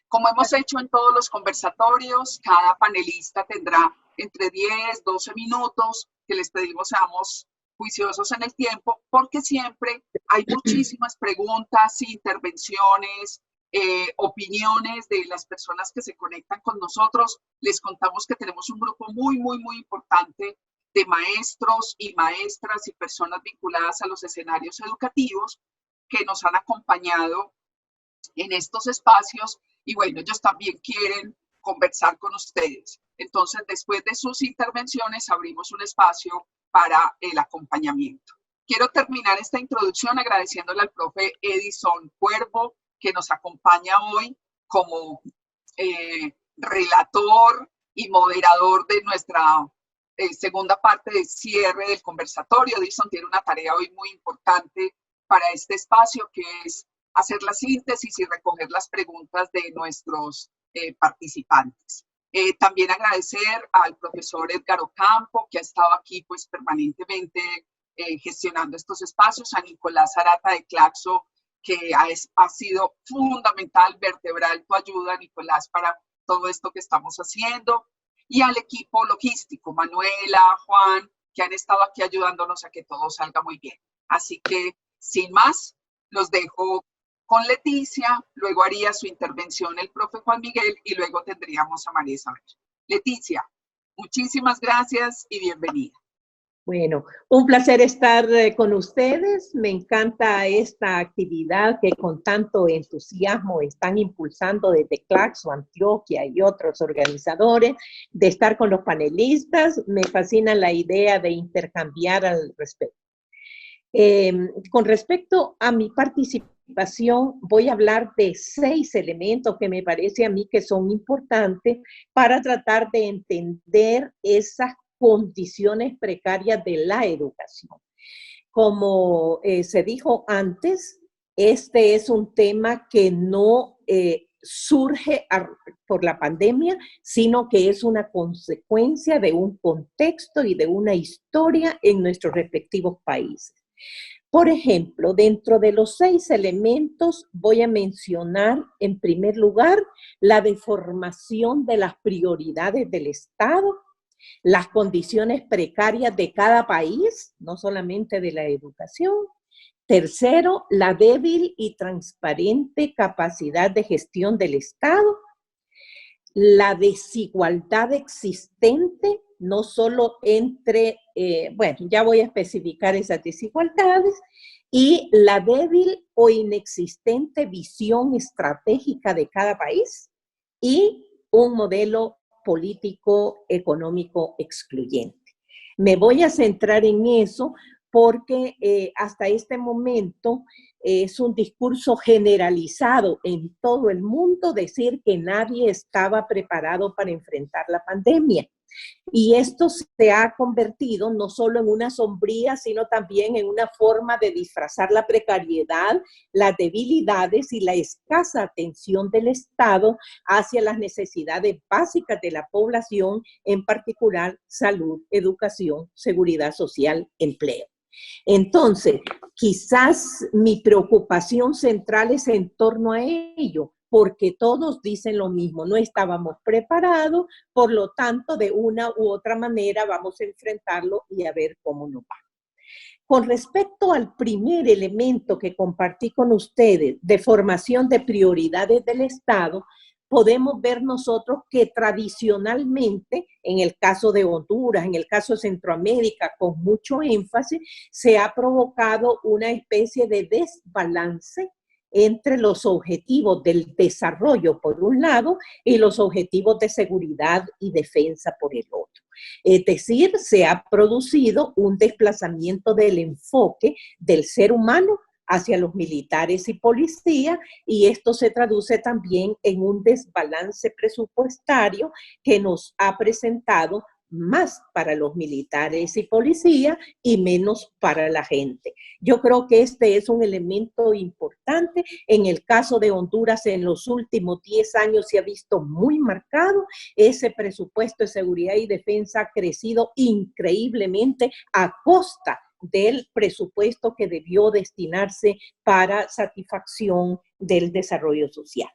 Como hemos hecho en todos los conversatorios, cada panelista tendrá entre 10, 12 minutos, que les pedimos seamos juiciosos en el tiempo, porque siempre hay muchísimas preguntas, intervenciones, opiniones de las personas que se conectan con nosotros. Les contamos que tenemos un grupo muy importante de maestros y maestras y personas vinculadas a los escenarios educativos que nos han acompañado en estos espacios y bueno, ellos también quieren conversar con ustedes. Entonces, después de sus intervenciones, abrimos un espacio para el acompañamiento. Quiero terminar esta introducción agradeciéndole al profe Edison Cuervo, que nos acompaña hoy como relator y moderador de nuestra segunda parte de cierre del conversatorio. Edison tiene una tarea hoy muy importante para este espacio, que es hacer la síntesis y recoger las preguntas de nuestros participantes. También agradecer al profesor Edgar Ocampo, que ha estado aquí pues permanentemente gestionando estos espacios, a Nicolás Arata de Claxo, que ha sido fundamental, vertebral tu ayuda, Nicolás, para todo esto que estamos haciendo, y al equipo logístico, Manuela, Juan, que han estado aquí ayudándonos a que todo salga muy bien. Así que, sin más, los dejo con Leticia, luego haría su intervención el profe Juan Miguel y luego tendríamos a María Isabel. Leticia, muchísimas gracias y bienvenida. Bueno, un placer estar con ustedes. Me encanta esta actividad que con tanto entusiasmo están impulsando desde Claxo, Antioquia y otros organizadores, de estar con los panelistas. Me fascina la idea de intercambiar al respecto. Con respecto a mi participación, voy a hablar de 6 elementos que me parece a mí que son importantes para tratar de entender esas condiciones precarias de la educación. Como se dijo antes, este es un tema que no surge por la pandemia, sino que es una consecuencia de un contexto y de una historia en nuestros respectivos países. Por ejemplo, dentro de los 6 elementos voy a mencionar en primer lugar la deformación de las prioridades del Estado, las condiciones precarias de cada país, no solamente de la educación. Tercero, la débil y transparente capacidad de gestión del Estado, la desigualdad existente, no solo entre, bueno, ya voy a especificar esas desigualdades, y la débil o inexistente visión estratégica de cada país y un modelo político económico excluyente. Me voy a centrar en eso porque hasta este momento es un discurso generalizado en todo el mundo decir que nadie estaba preparado para enfrentar la pandemia. Y esto se ha convertido no solo en una sombría, sino también en una forma de disfrazar la precariedad, las debilidades y la escasa atención del Estado hacia las necesidades básicas de la población, en particular salud, educación, seguridad social, empleo. Entonces, quizás mi preocupación central es en torno a ello, porque todos dicen lo mismo, no estábamos preparados, por lo tanto, de una u otra manera vamos a enfrentarlo y a ver cómo nos va. Con respecto al primer elemento que compartí con ustedes, de formación de prioridades del Estado, podemos ver nosotros que tradicionalmente, en el caso de Honduras, en el caso de Centroamérica, con mucho énfasis, se ha provocado una especie de desbalance entre los objetivos del desarrollo por un lado y los objetivos de seguridad y defensa por el otro. Es decir, se ha producido un desplazamiento del enfoque del ser humano hacia los militares y policía, y esto se traduce también en un desbalance presupuestario que nos ha presentado más para los militares y policía y menos para la gente. Yo creo que este es un elemento importante. En el caso de Honduras, en los últimos 10 años se ha visto muy marcado. Ese presupuesto de seguridad y defensa ha crecido increíblemente a costa del presupuesto que debió destinarse para satisfacción del desarrollo social.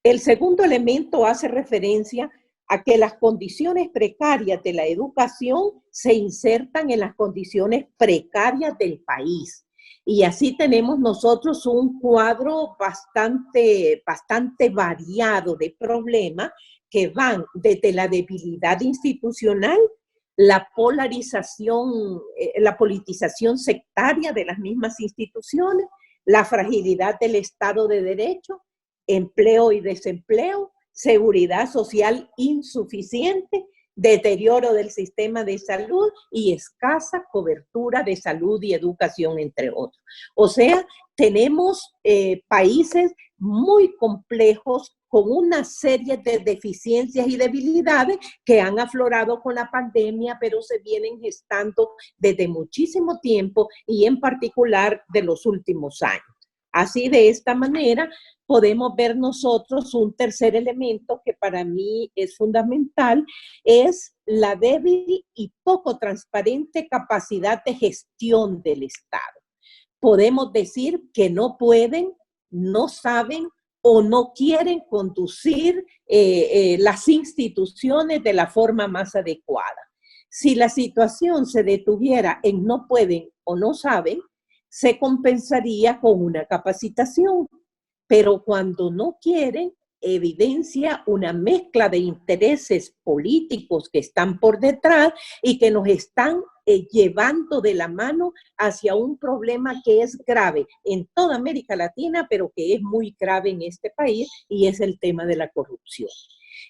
El segundo elemento hace referencia a que las condiciones precarias de la educación se insertan en las condiciones precarias del país. Y así tenemos nosotros un cuadro bastante variado de problemas que van desde la debilidad institucional, la polarización, la politización sectaria de las mismas instituciones, la fragilidad del Estado de Derecho, empleo y desempleo, seguridad social insuficiente, deterioro del sistema de salud y escasa cobertura de salud y educación, entre otros. O sea, tenemos países muy complejos con una serie de deficiencias y debilidades que han aflorado con la pandemia, pero se vienen gestando desde muchísimo tiempo y en particular de los últimos años. Así, de esta manera, podemos ver nosotros un tercer elemento que para mí es fundamental, es la débil y poco transparente capacidad de gestión del Estado. Podemos decir que no pueden, no saben o no quieren conducir las instituciones de la forma más adecuada. Si la situación se detuviera en no pueden o no saben, se compensaría con una capacitación, pero cuando no quieren, evidencia una mezcla de intereses políticos que están por detrás y que nos están llevando de la mano hacia un problema que es grave en toda América Latina, pero que es muy grave en este país, y es el tema de la corrupción.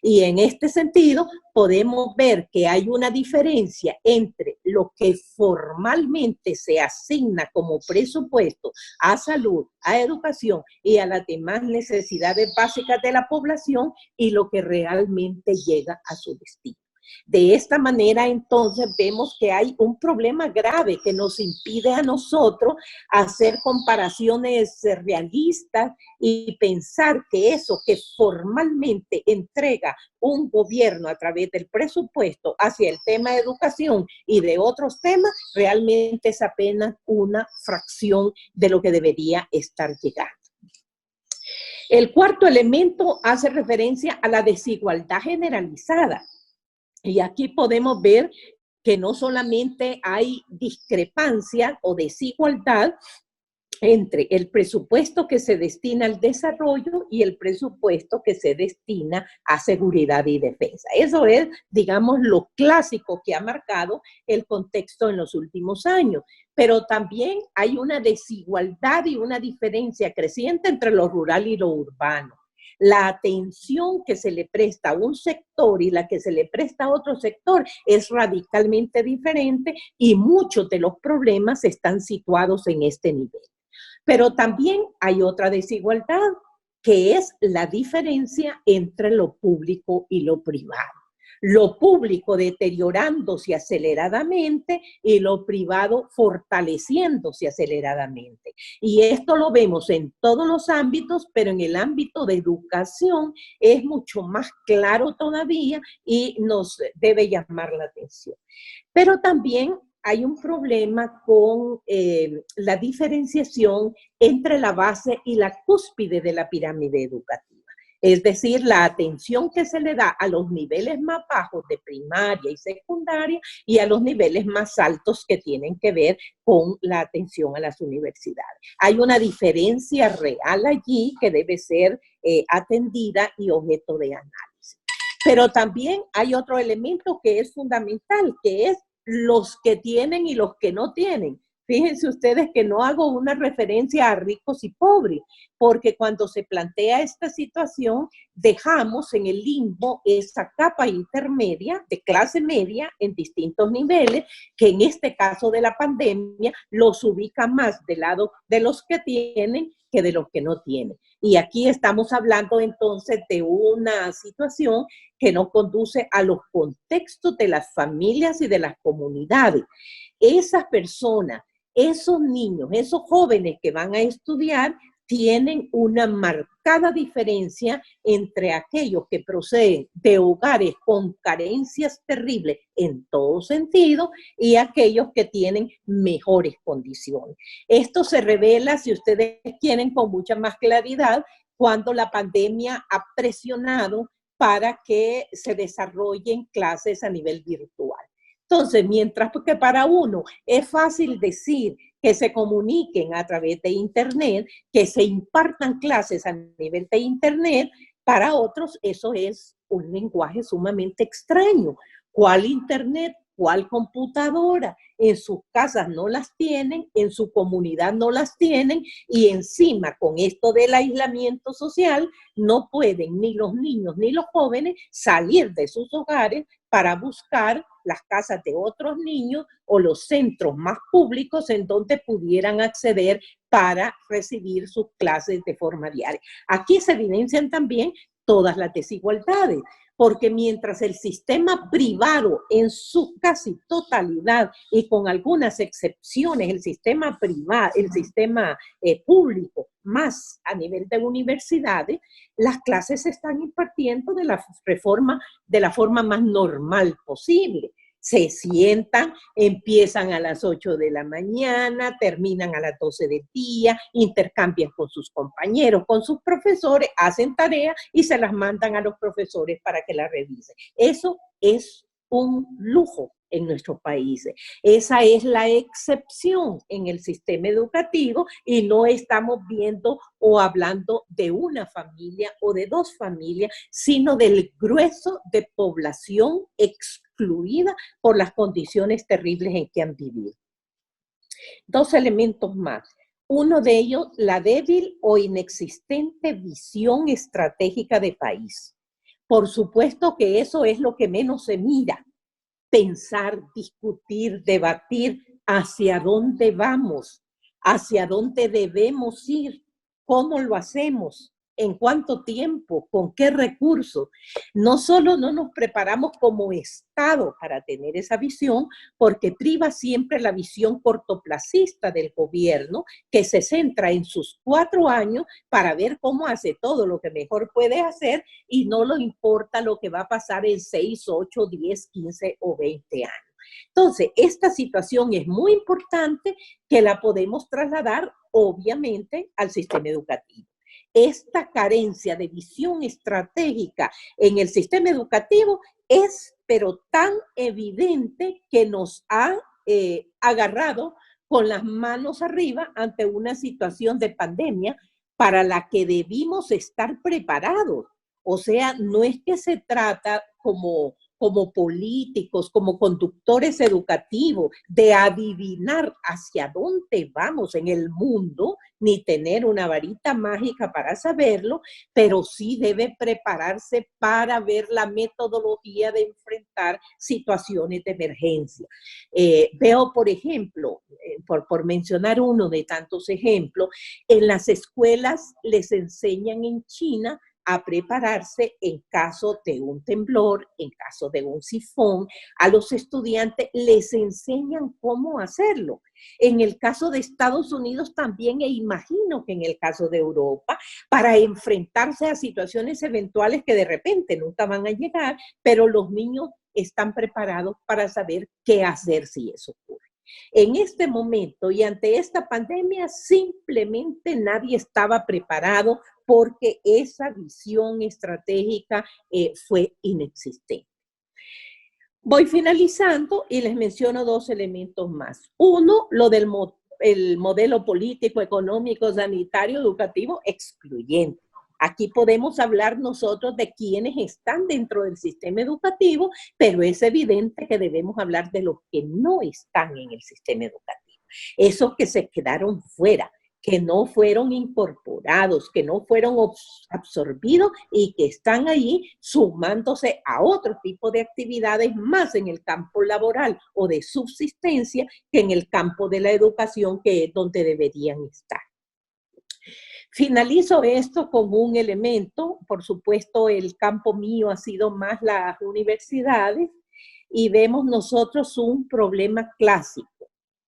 Y en este sentido podemos ver que hay una diferencia entre lo que formalmente se asigna como presupuesto a salud, a educación y a las demás necesidades básicas de la población y lo que realmente llega a su destino. De esta manera, entonces, vemos que hay un problema grave que nos impide a nosotros hacer comparaciones realistas y pensar que eso que formalmente entrega un gobierno a través del presupuesto hacia el tema de educación y de otros temas, realmente es apenas una fracción de lo que debería estar llegando. El cuarto elemento hace referencia a la desigualdad generalizada. Y aquí podemos ver que no solamente hay discrepancia o desigualdad entre el presupuesto que se destina al desarrollo y el presupuesto que se destina a seguridad y defensa. Eso es, digamos, lo clásico que ha marcado el contexto en los últimos años. Pero también hay una desigualdad y una diferencia creciente entre lo rural y lo urbano. La atención que se le presta a un sector y la que se le presta a otro sector es radicalmente diferente y muchos de los problemas están situados en este nivel. Pero también hay otra desigualdad, que es la diferencia entre lo público y lo privado. Lo público deteriorándose aceleradamente y lo privado fortaleciéndose aceleradamente. Y esto lo vemos en todos los ámbitos, pero en el ámbito de educación es mucho más claro todavía y nos debe llamar la atención. Pero también hay un problema con la diferenciación entre la base y la cúspide de la pirámide educativa. Es decir, la atención que se le da a los niveles más bajos de primaria y secundaria y a los niveles más altos que tienen que ver con la atención a las universidades. Hay una diferencia real allí que debe ser atendida y objeto de análisis. Pero también hay otro elemento que es fundamental, que es los que tienen y los que no tienen. Fíjense ustedes que no hago una referencia a ricos y pobres, porque cuando se plantea esta situación, dejamos en el limbo esa capa intermedia de clase media en distintos niveles, que en este caso de la pandemia los ubica más del lado de los que tienen que de los que no tienen. Y aquí estamos hablando entonces de una situación que nos conduce a los contextos de las familias y de las comunidades. Esas personas, esos niños, esos jóvenes que van a estudiar tienen una marcada diferencia entre aquellos que proceden de hogares con carencias terribles en todo sentido y aquellos que tienen mejores condiciones. Esto se revela, si ustedes quieren, con mucha más claridad cuando la pandemia ha presionado para que se desarrollen clases a nivel virtual. Entonces, mientras que para uno es fácil decir que se comuniquen a través de Internet, que se impartan clases a nivel de Internet, para otros eso es un lenguaje sumamente extraño. ¿Cuál Internet? ¿Cuál computadora? En sus casas no las tienen, en su comunidad no las tienen, y encima con esto del aislamiento social no pueden ni los niños ni los jóvenes salir de sus hogares para buscar las casas de otros niños o los centros más públicos en donde pudieran acceder para recibir sus clases de forma diaria. Aquí se evidencian también todas las desigualdades, porque mientras el sistema privado en su casi totalidad y con algunas excepciones, el sistema privado, el sistema público, más a nivel de universidades, las clases se están impartiendo de la forma más normal posible. Se sientan, empiezan a las 8 de la mañana, terminan a las 12 del día, intercambian con sus compañeros, con sus profesores, hacen tareas y se las mandan a los profesores para que las revisen. Eso es un lujo en nuestros países. Esa es la excepción en el sistema educativo y no estamos viendo o hablando de una familia o de dos familias, sino del grueso de población excluida por las condiciones terribles en que han vivido. Dos elementos más. Uno de ellos, la débil o inexistente visión estratégica de país. Por supuesto que eso es lo que menos se mira. Pensar, discutir, debatir hacia dónde vamos, hacia dónde debemos ir, cómo lo hacemos, en cuánto tiempo, con qué recursos. No solo no nos preparamos como Estado para tener esa visión, porque priva siempre la visión cortoplacista del gobierno, que se centra en sus 4 años para ver cómo hace todo lo que mejor puede hacer y no le importa lo que va a pasar en 6, 8, 10, 15 o 20 años. Entonces, esta situación es muy importante que la podemos trasladar, obviamente, al sistema educativo. Esta carencia de visión estratégica en el sistema educativo es, pero tan evidente que nos ha agarrado con las manos arriba ante una situación de pandemia para la que debimos estar preparados. O sea, no es que se trata como políticos, como conductores educativos, de adivinar hacia dónde vamos en el mundo, ni tener una varita mágica para saberlo, pero sí debe prepararse para ver la metodología de enfrentar situaciones de emergencia. Veo, por ejemplo, por mencionar uno de tantos ejemplos, en las escuelas les enseñan en China a prepararse en caso de un temblor, en caso de un sifón. A los estudiantes les enseñan cómo hacerlo. En el caso de Estados Unidos también, e imagino que en el caso de Europa, para enfrentarse a situaciones eventuales que de repente nunca van a llegar, pero los niños están preparados para saber qué hacer si eso ocurre. En este momento y ante esta pandemia, simplemente nadie estaba preparado porque esa visión estratégica fue inexistente. Voy finalizando y les menciono 2 elementos más. Uno, lo del modelo político, económico, sanitario, educativo excluyente. Aquí podemos hablar nosotros de quienes están dentro del sistema educativo, pero es evidente que debemos hablar de los que no están en el sistema educativo. Esos que se quedaron fuera, que no fueron incorporados, que no fueron absorbidos y que están ahí sumándose a otro tipo de actividades más en el campo laboral o de subsistencia que en el campo de la educación, que es donde deberían estar. Finalizo esto con un elemento. Por supuesto, el campo mío ha sido más las universidades y vemos nosotros un problema clásico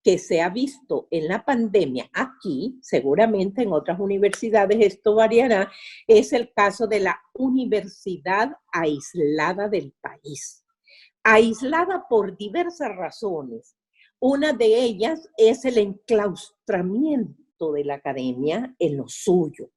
que se ha visto en la pandemia aquí, seguramente en otras universidades esto variará, es el caso de la universidad aislada del país. Aislada por diversas razones. Una de ellas es el enclaustramiento de la academia en lo suyo.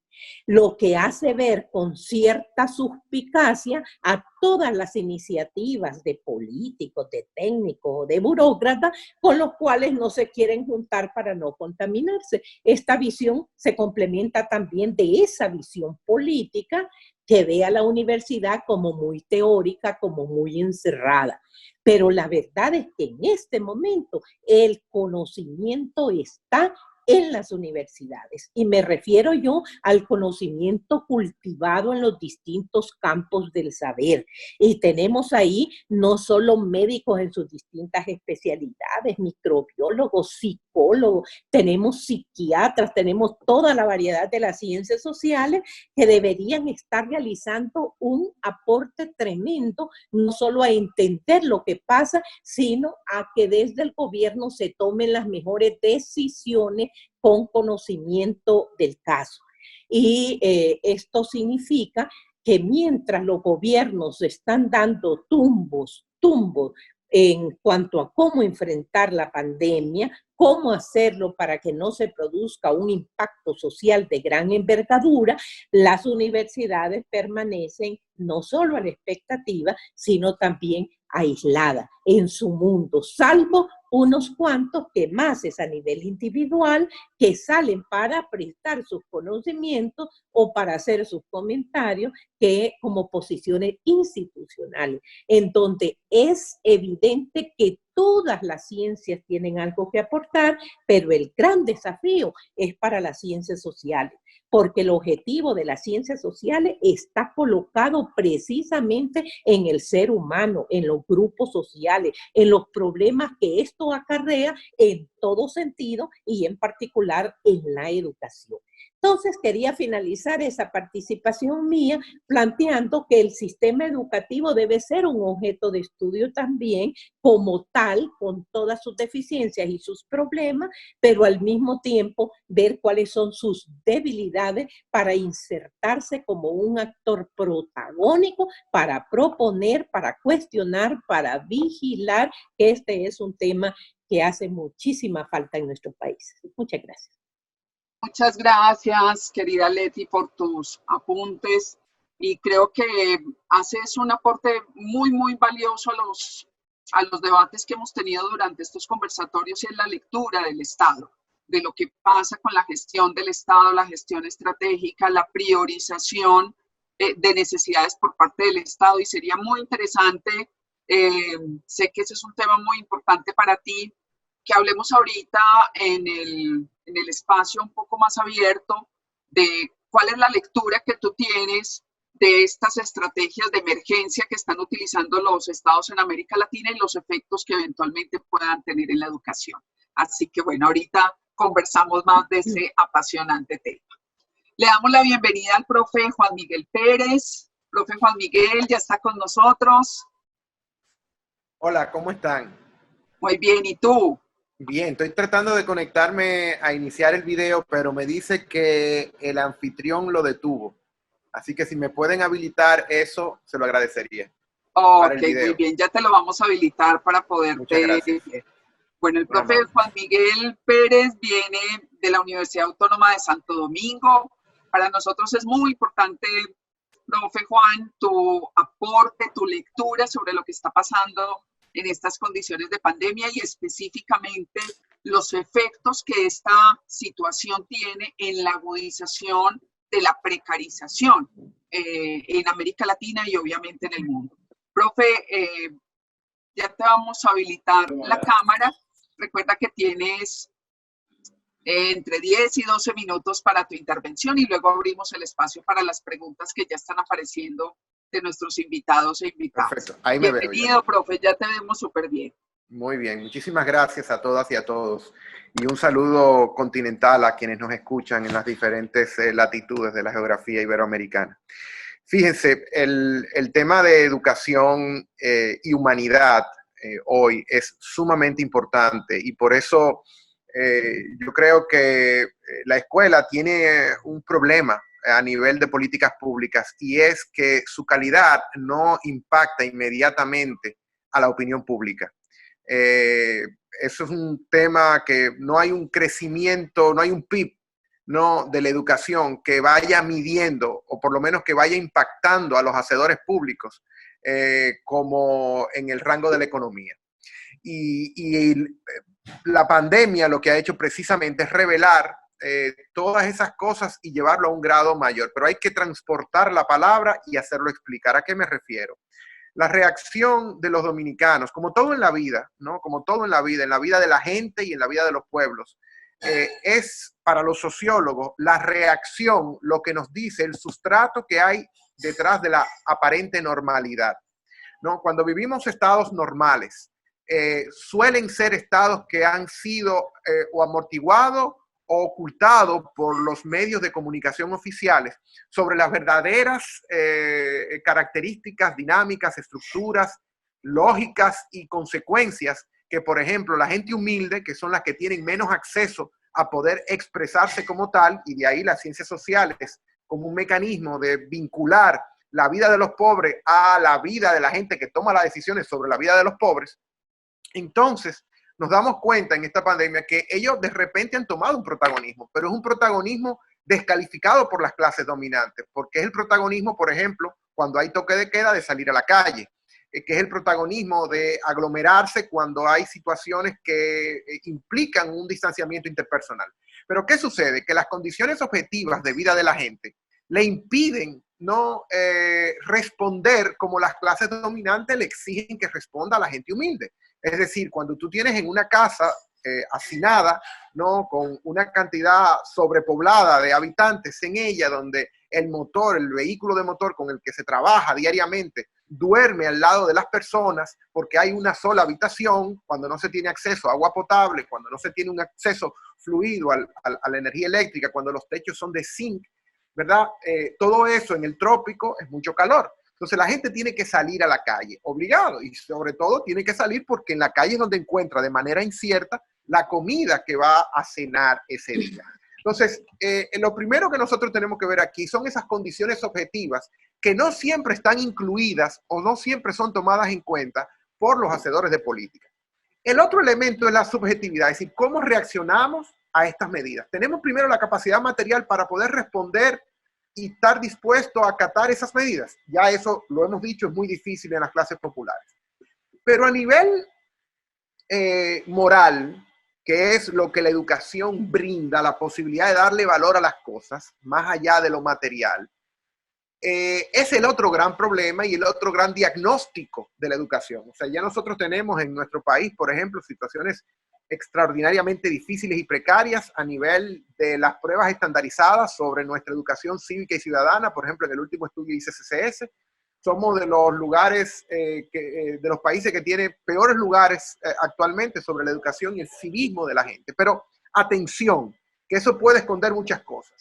lo que hace ver con cierta suspicacia a todas las iniciativas de políticos, de técnicos o de burócratas con los cuales no se quieren juntar para no contaminarse. Esta visión se complementa también de esa visión política que ve a la universidad como muy teórica, como muy encerrada. Pero la verdad es que en este momento el conocimiento está en las universidades. Y me refiero yo al conocimiento cultivado en los distintos campos del saber. Y tenemos ahí no solo médicos en sus distintas especialidades, microbiólogos, psicólogos, tenemos psiquiatras, tenemos toda la variedad de las ciencias sociales que deberían estar realizando un aporte tremendo, no solo a entender lo que pasa, sino a que desde el gobierno se tomen las mejores decisiones con conocimiento del caso. Y esto significa que mientras los gobiernos están dando tumbos en cuanto a cómo enfrentar la pandemia, cómo hacerlo para que no se produzca un impacto social de gran envergadura, las universidades permanecen no solo a la expectativa, sino también aisladas en su mundo, salvo unos cuantos que más es a nivel individual, que salen para prestar sus conocimientos o para hacer sus comentarios, que como posiciones institucionales, en donde es evidente que todas las ciencias tienen algo que aportar, pero el gran desafío es para las ciencias sociales, porque el objetivo de las ciencias sociales está colocado precisamente en el ser humano, en los grupos sociales, en los problemas que esto acarrea en todo sentido y en particular en la educación. Entonces, quería finalizar esa participación mía planteando que el sistema educativo debe ser un objeto de estudio también como tal, con todas sus deficiencias y sus problemas, pero al mismo tiempo ver cuáles son sus debilidades para insertarse como un actor protagónico, para proponer, para cuestionar, para vigilar. Este es un tema que hace muchísima falta en nuestro país. Muchas gracias. Muchas gracias, querida Leti, por tus apuntes y creo que haces un aporte muy, muy valioso a los debates que hemos tenido durante estos conversatorios y en la lectura del Estado, de lo que pasa con la gestión del Estado, la gestión estratégica, la priorización de necesidades por parte del Estado y sería muy interesante, sé que ese es un tema muy importante para ti, que hablemos ahorita en el espacio un poco más abierto de cuál es la lectura que tú tienes de estas estrategias de emergencia que están utilizando los estados en América Latina y los efectos que eventualmente puedan tener en la educación. Así que bueno, ahorita conversamos más de ese apasionante tema. Le damos la bienvenida al profe Juan Miguel Pérez. Profe Juan Miguel ya está con nosotros. Hola, ¿cómo están? Muy bien, ¿y tú? Bien, estoy tratando de conectarme a iniciar el video, pero me dice que el anfitrión lo detuvo. Así que si me pueden habilitar eso, se lo agradecería. Ok, muy bien, ya te lo vamos a habilitar para poderte... Muchas gracias. Bueno, el profe Juan Miguel Pérez viene de la Universidad Autónoma de Santo Domingo. Para nosotros es muy importante, profe Juan, tu aporte, tu lectura sobre lo que está pasando en estas condiciones de pandemia y específicamente los efectos que esta situación tiene en la agudización de la precarización en América Latina y obviamente en el mundo. Profe, ya te vamos a habilitar la cámara. Recuerda que tienes entre 10 y 12 minutos para tu intervención y luego abrimos el espacio para las preguntas que ya están apareciendo de nuestros invitados e invitadas. Perfecto, ahí me veo. Bienvenido, profe, ya te vemos súper bien. Muy bien, muchísimas gracias a todas y a todos. Y un saludo continental a quienes nos escuchan en las diferentes latitudes de la geografía iberoamericana. Fíjense, el tema de educación y humanidad hoy es sumamente importante y por eso yo creo que la escuela tiene un problema a nivel de políticas públicas y es que su calidad no impacta inmediatamente a la opinión pública. Eso es un tema que no hay un crecimiento, no hay un PIB ¿no?, de la educación que vaya midiendo o por lo menos que vaya impactando a los hacedores públicos como en el rango de la economía. Y la pandemia lo que ha hecho precisamente es revelar todas esas cosas y llevarlo a un grado mayor, pero hay que transportar la palabra y hacerlo explicar. ¿A qué me refiero? La reacción de los dominicanos, como todo en la vida, ¿no? Como todo en la vida de la gente y en la vida de los pueblos, es para los sociólogos la reacción lo que nos dice el sustrato que hay detrás de la aparente normalidad, ¿no? Cuando vivimos estados normales, suelen ser estados que han sido o amortiguados o ocultados por los medios de comunicación oficiales sobre las verdaderas características, dinámicas, estructuras, lógicas y consecuencias que, por ejemplo, la gente humilde, que son las que tienen menos acceso a poder expresarse como tal, y de ahí las ciencias sociales como un mecanismo de vincular la vida de los pobres a la vida de la gente que toma las decisiones sobre la vida de los pobres. Entonces, nos damos cuenta en esta pandemia que ellos de repente han tomado un protagonismo, pero es un protagonismo descalificado por las clases dominantes, porque es el protagonismo, por ejemplo, cuando hay toque de queda, de salir a la calle, que es el protagonismo de aglomerarse cuando hay situaciones que implican un distanciamiento interpersonal. Pero ¿qué sucede? Que las condiciones objetivas de vida de la gente le impiden no responder como las clases dominantes le exigen que responda a la gente humilde. Es decir, cuando tú tienes en una casa hacinada, ¿no?, con una cantidad sobrepoblada de habitantes en ella, donde el motor, el vehículo de motor con el que se trabaja diariamente, duerme al lado de las personas porque hay una sola habitación, cuando no se tiene acceso a agua potable, cuando no se tiene un acceso fluido a la energía eléctrica, cuando los techos son de zinc, ¿verdad? Todo eso en el trópico es mucho calor. Entonces la gente tiene que salir a la calle, obligado, y sobre todo tiene que salir porque en la calle es donde encuentra de manera incierta la comida que va a cenar ese día. Entonces, lo primero que nosotros tenemos que ver aquí son esas condiciones objetivas que no siempre están incluidas o no siempre son tomadas en cuenta por los hacedores de política. El otro elemento es la subjetividad, es decir, cómo reaccionamos a estas medidas. Tenemos primero la capacidad material para poder responder y estar dispuesto a acatar esas medidas. Ya eso, lo hemos dicho, es muy difícil en las clases populares. Pero a nivel moral, que es lo que la educación brinda, la posibilidad de darle valor a las cosas, más allá de lo material, es el otro gran problema y el otro gran diagnóstico de la educación. O sea, ya nosotros tenemos en nuestro país, por ejemplo, situaciones extraordinariamente difíciles y precarias a nivel de las pruebas estandarizadas sobre nuestra educación cívica y ciudadana. Por ejemplo, en el último estudio ICCS, somos de los lugares, de los países que tienen peores lugares actualmente sobre la educación y el civismo de la gente. Pero atención, que eso puede esconder muchas cosas.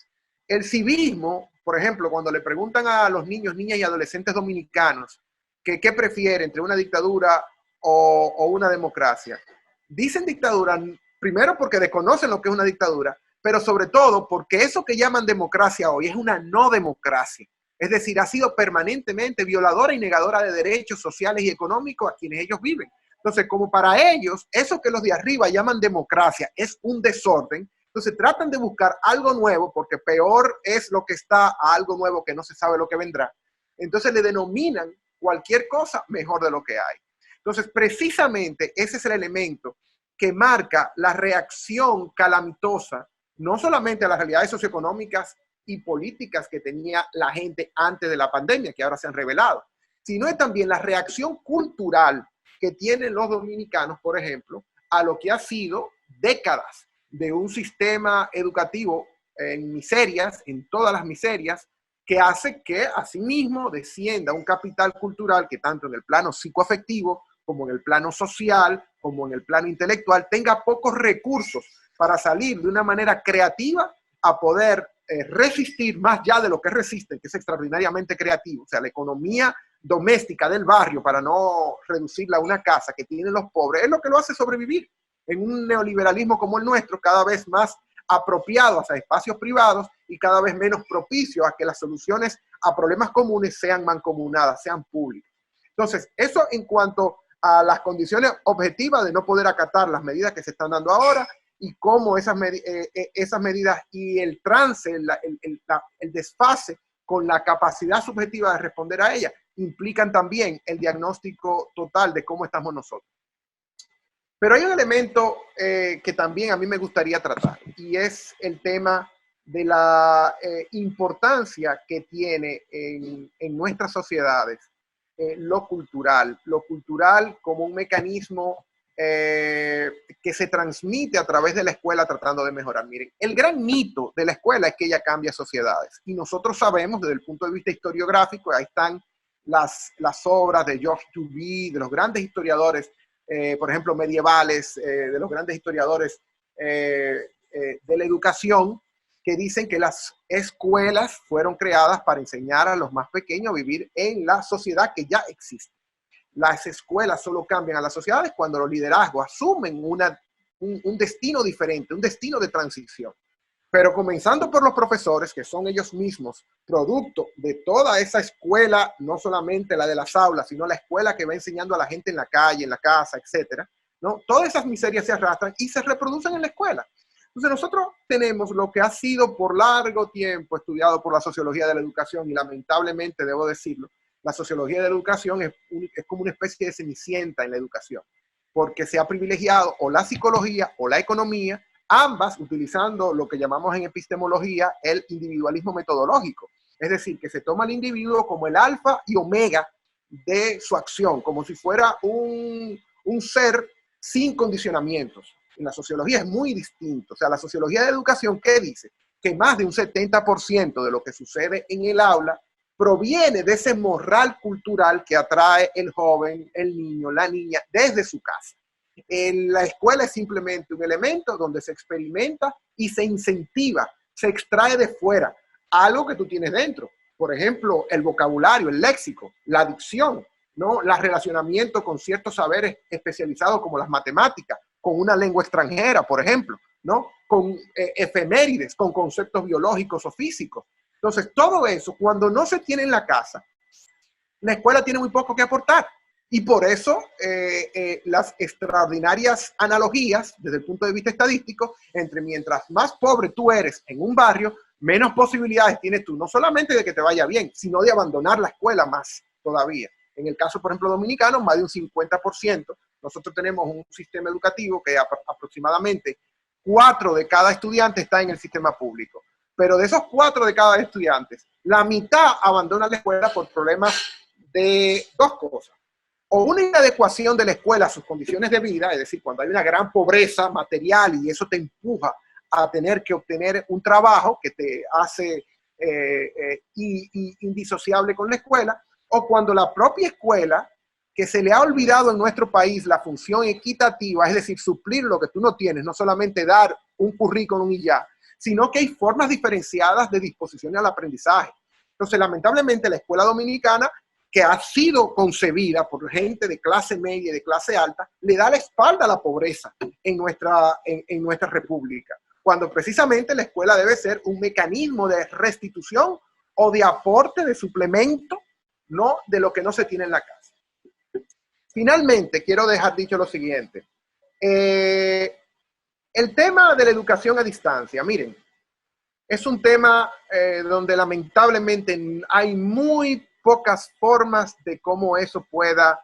El civismo, por ejemplo, cuando le preguntan a los niños, niñas y adolescentes dominicanos que qué prefieren entre una dictadura o una democracia, dicen dictadura primero porque desconocen lo que es una dictadura, pero sobre todo porque eso que llaman democracia hoy es una no democracia. Es decir, ha sido permanentemente violadora y negadora de derechos sociales y económicos a quienes ellos viven. Entonces, como para ellos, eso que los de arriba llaman democracia es un desorden, entonces tratan de buscar algo nuevo, porque peor es lo que está a algo nuevo que no se sabe lo que vendrá. Entonces le denominan cualquier cosa mejor de lo que hay. Entonces, precisamente ese es el elemento que marca la reacción calamitosa, no solamente a las realidades socioeconómicas y políticas que tenía la gente antes de la pandemia, que ahora se han revelado, sino es también la reacción cultural que tienen los dominicanos, por ejemplo, a lo que ha sido décadas de un sistema educativo en miserias, en todas las miserias, que hace que asimismo descienda un capital cultural que tanto en el plano psicoafectivo, como en el plano social, como en el plano intelectual, tenga pocos recursos para salir de una manera creativa a poder resistir más ya de lo que resisten, que es extraordinariamente creativo. O sea, la economía doméstica del barrio, para no reducirla a una casa que tienen los pobres, es lo que lo hace sobrevivir en un neoliberalismo como el nuestro, cada vez más apropiado hacia espacios privados y cada vez menos propicio a que las soluciones a problemas comunes sean mancomunadas, sean públicas. Entonces, eso en cuanto a las condiciones objetivas de no poder acatar las medidas que se están dando ahora, y cómo esas medidas y el trance, el desfase con la capacidad subjetiva de responder a ellas, implican también el diagnóstico total de cómo estamos nosotros. Pero hay un elemento que también a mí me gustaría tratar, y es el tema de la importancia que tiene en nuestras sociedades lo cultural como un mecanismo que se transmite a través de la escuela tratando de mejorar. Miren, el gran mito de la escuela es que ella cambia sociedades, y nosotros sabemos desde el punto de vista historiográfico, ahí están las obras de Georges Duby, de los grandes historiadores, por ejemplo, medievales, de los grandes historiadores de la educación, que dicen que las escuelas fueron creadas para enseñar a los más pequeños a vivir en la sociedad que ya existe. Las escuelas solo cambian a las sociedades cuando los liderazgos asumen un destino diferente, un destino de transición. Pero comenzando por los profesores, que son ellos mismos producto de toda esa escuela, no solamente la de las aulas, sino la escuela que va enseñando a la gente en la calle, en la casa, etcétera, ¿no? Todas esas miserias se arrastran y se reproducen en la escuela. Entonces nosotros tenemos lo que ha sido por largo tiempo estudiado por la sociología de la educación, y lamentablemente debo decirlo, la sociología de la educación es como una especie de cenicienta en la educación, porque se ha privilegiado o la psicología o la economía, ambas utilizando lo que llamamos en epistemología el individualismo metodológico. Es decir, que se toma al individuo como el alfa y omega de su acción, como si fuera un ser sin condicionamientos. En la sociología es muy distinto. O sea, la sociología de la educación, ¿qué dice? Que más de un 70% de lo que sucede en el aula proviene de ese morral cultural que atrae el joven, el niño, la niña, desde su casa. La escuela es simplemente un elemento donde se experimenta y se incentiva, se extrae de fuera algo que tú tienes dentro. Por ejemplo, el vocabulario, el léxico, la dicción, ¿no? El relacionamiento con ciertos saberes especializados como las matemáticas, con una lengua extranjera, por ejemplo, ¿no? Con efemérides, con conceptos biológicos o físicos. Entonces, todo eso, cuando no se tiene en la casa, la escuela tiene muy poco que aportar. Y por eso las extraordinarias analogías, desde el punto de vista estadístico, entre mientras más pobre tú eres en un barrio, menos posibilidades tienes tú, no solamente de que te vaya bien, sino de abandonar la escuela más todavía. En el caso, por ejemplo, dominicano, más de un 50%. Nosotros tenemos un sistema educativo que aproximadamente 4 de cada estudiante está en el sistema público. Pero de esos 4 de cada estudiante, la mitad abandona la escuela por problemas de dos cosas. O una inadecuación de la escuela a sus condiciones de vida, es decir, cuando hay una gran pobreza material y eso te empuja a tener que obtener un trabajo que te hace indisociable con la escuela, o cuando la propia escuela, que se le ha olvidado en nuestro país la función equitativa, es decir, suplir lo que tú no tienes, no solamente dar un currículum y ya, sino que hay formas diferenciadas de disposición al aprendizaje. Entonces, lamentablemente, la escuela dominicana, que ha sido concebida por gente de clase media y de clase alta, le da la espalda a la pobreza en nuestra república, cuando precisamente la escuela debe ser un mecanismo de restitución o de aporte, de suplemento, no de lo que no se tiene en la casa. Finalmente, quiero dejar dicho lo siguiente. El tema de la educación a distancia, miren, es un tema donde lamentablemente hay muy pocas formas de cómo eso pueda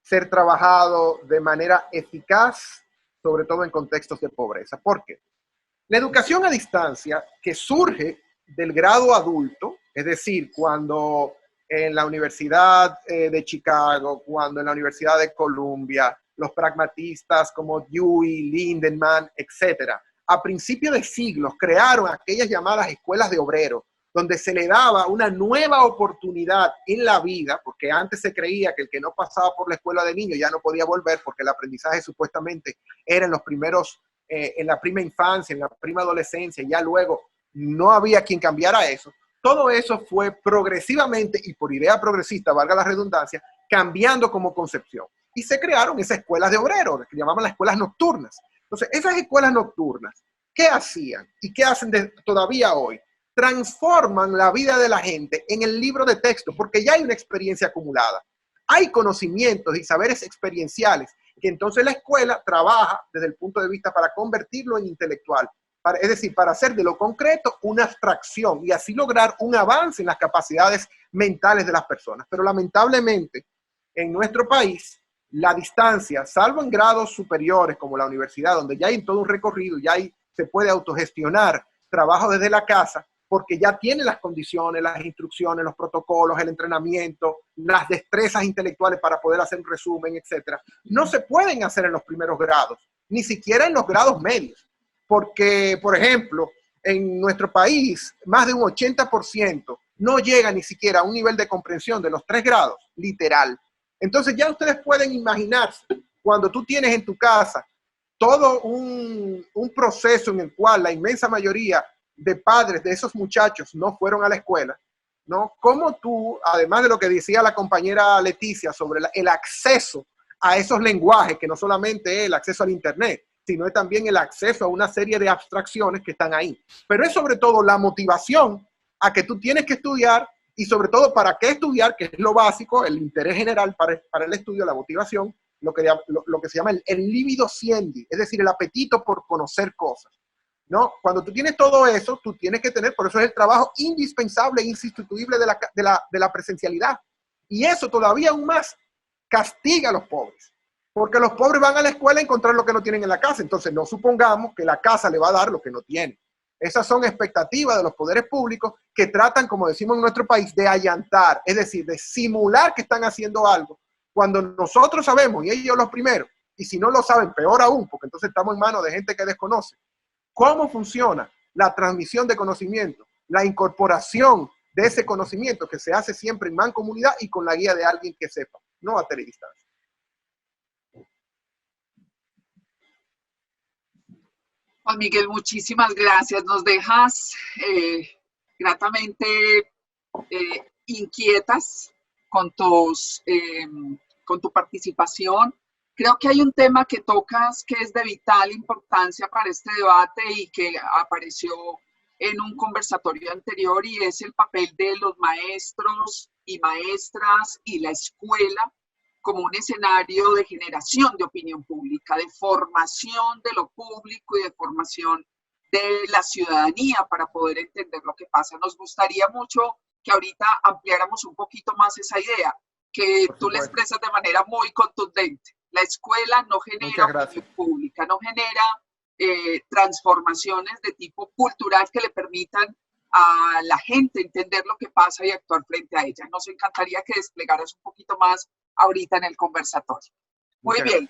ser trabajado de manera eficaz, sobre todo en contextos de pobreza. ¿Por qué? La educación a distancia, que surge del grado adulto, es decir, cuando en la Universidad de Chicago, cuando en la Universidad de Columbia, los pragmatistas como Dewey, Lindemann, etcétera, a principios de siglos crearon aquellas llamadas escuelas de obreros, donde se le daba una nueva oportunidad en la vida, porque antes se creía que el que no pasaba por la escuela de niños ya no podía volver, porque el aprendizaje supuestamente era en los primeros, en la prima infancia, en la prima adolescencia, y ya luego no había quien cambiara eso. Todo eso fue progresivamente, y por idea progresista, valga la redundancia, cambiando como concepción. Y se crearon esas escuelas de obreros, que llamaban las escuelas nocturnas. Entonces, esas escuelas nocturnas, ¿qué hacían y qué hacen todavía hoy? Transforman la vida de la gente en el libro de texto, porque ya hay una experiencia acumulada. Hay conocimientos y saberes experienciales que entonces la escuela trabaja desde el punto de vista para convertirlo en intelectual, es decir, para hacer de lo concreto una abstracción y así lograr un avance en las capacidades mentales de las personas. Pero lamentablemente, en nuestro país, la distancia, salvo en grados superiores como la universidad, donde ya hay todo un recorrido, se puede autogestionar trabajo desde la casa, porque ya tiene las condiciones, las instrucciones, los protocolos, el entrenamiento, las destrezas intelectuales para poder hacer un resumen, etc. No se pueden hacer en los primeros grados, ni siquiera en los grados medios, porque, por ejemplo, en nuestro país, más de un 80% no llega ni siquiera a un nivel de comprensión de los 3 grados, literal. Entonces ya ustedes pueden imaginarse, cuando tú tienes en tu casa todo un proceso en el cual la inmensa mayoría de padres de esos muchachos no fueron a la escuela, ¿no? Cómo tú, además de lo que decía la compañera Leticia sobre el acceso a esos lenguajes, que no solamente es el acceso al internet, sino es también el acceso a una serie de abstracciones que están ahí. Pero es sobre todo la motivación a que tú tienes que estudiar y sobre todo para qué estudiar, que es lo básico, el interés general para el estudio, la motivación, lo que se llama el libido scendi, es decir, el apetito por conocer cosas, ¿no? Cuando tú tienes todo eso, tú tienes que tener, por eso es el trabajo indispensable e insustituible de la presencialidad. Y eso todavía aún más castiga a los pobres, porque los pobres van a la escuela a encontrar lo que no tienen en la casa. Entonces no supongamos que la casa le va a dar lo que no tiene. Esas son expectativas de los poderes públicos que tratan, como decimos en nuestro país, de allantar, es decir, de simular que están haciendo algo, cuando nosotros sabemos, y ellos los primeros, y si no lo saben, peor aún, porque entonces estamos en manos de gente que desconoce, cómo funciona la transmisión de conocimiento, la incorporación de ese conocimiento que se hace siempre en mancomunidad y con la guía de alguien que sepa, no a teledistancia. Juan Miguel, muchísimas gracias. Nos dejas gratamente inquietas con tu participación. Creo que hay un tema que tocas que es de vital importancia para este debate y que apareció en un conversatorio anterior, y es el papel de los maestros y maestras y la escuela como un escenario de generación de opinión pública, de formación de lo público y de formación de la ciudadanía para poder entender lo que pasa. Nos gustaría mucho que ahorita ampliáramos un poquito más esa idea, que tú la expresas de manera muy contundente. La escuela no genera opinión pública, no genera transformaciones de tipo cultural que le permitan a la gente entender lo que pasa y actuar frente a ella. Nos encantaría que desplegaras un poquito más ahorita en el conversatorio. Muy bien.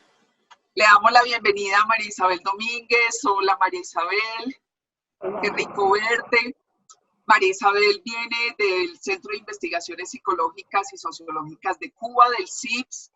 Le damos la bienvenida a María Isabel Domínguez. Hola, María Isabel. Qué rico verte. María Isabel viene del Centro de Investigaciones Psicológicas y Sociológicas de Cuba, del CIPS.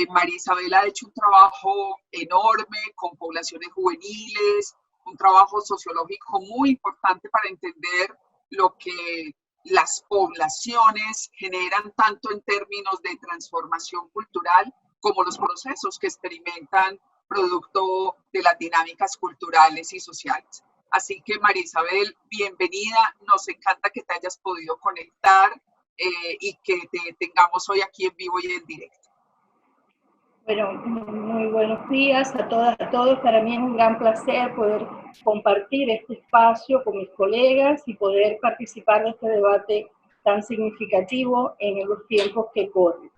María Isabel ha hecho un trabajo enorme con poblaciones juveniles, un trabajo sociológico muy importante para entender lo que las poblaciones generan tanto en términos de transformación cultural como los procesos que experimentan producto de las dinámicas culturales y sociales. Así que María Isabel, bienvenida, nos encanta que te hayas podido conectar y que te tengamos hoy aquí en vivo y en directo. Bueno, muy buenos días a todas, a todos. Para mí es un gran placer poder compartir este espacio con mis colegas y poder participar de este debate tan significativo en los tiempos que corren.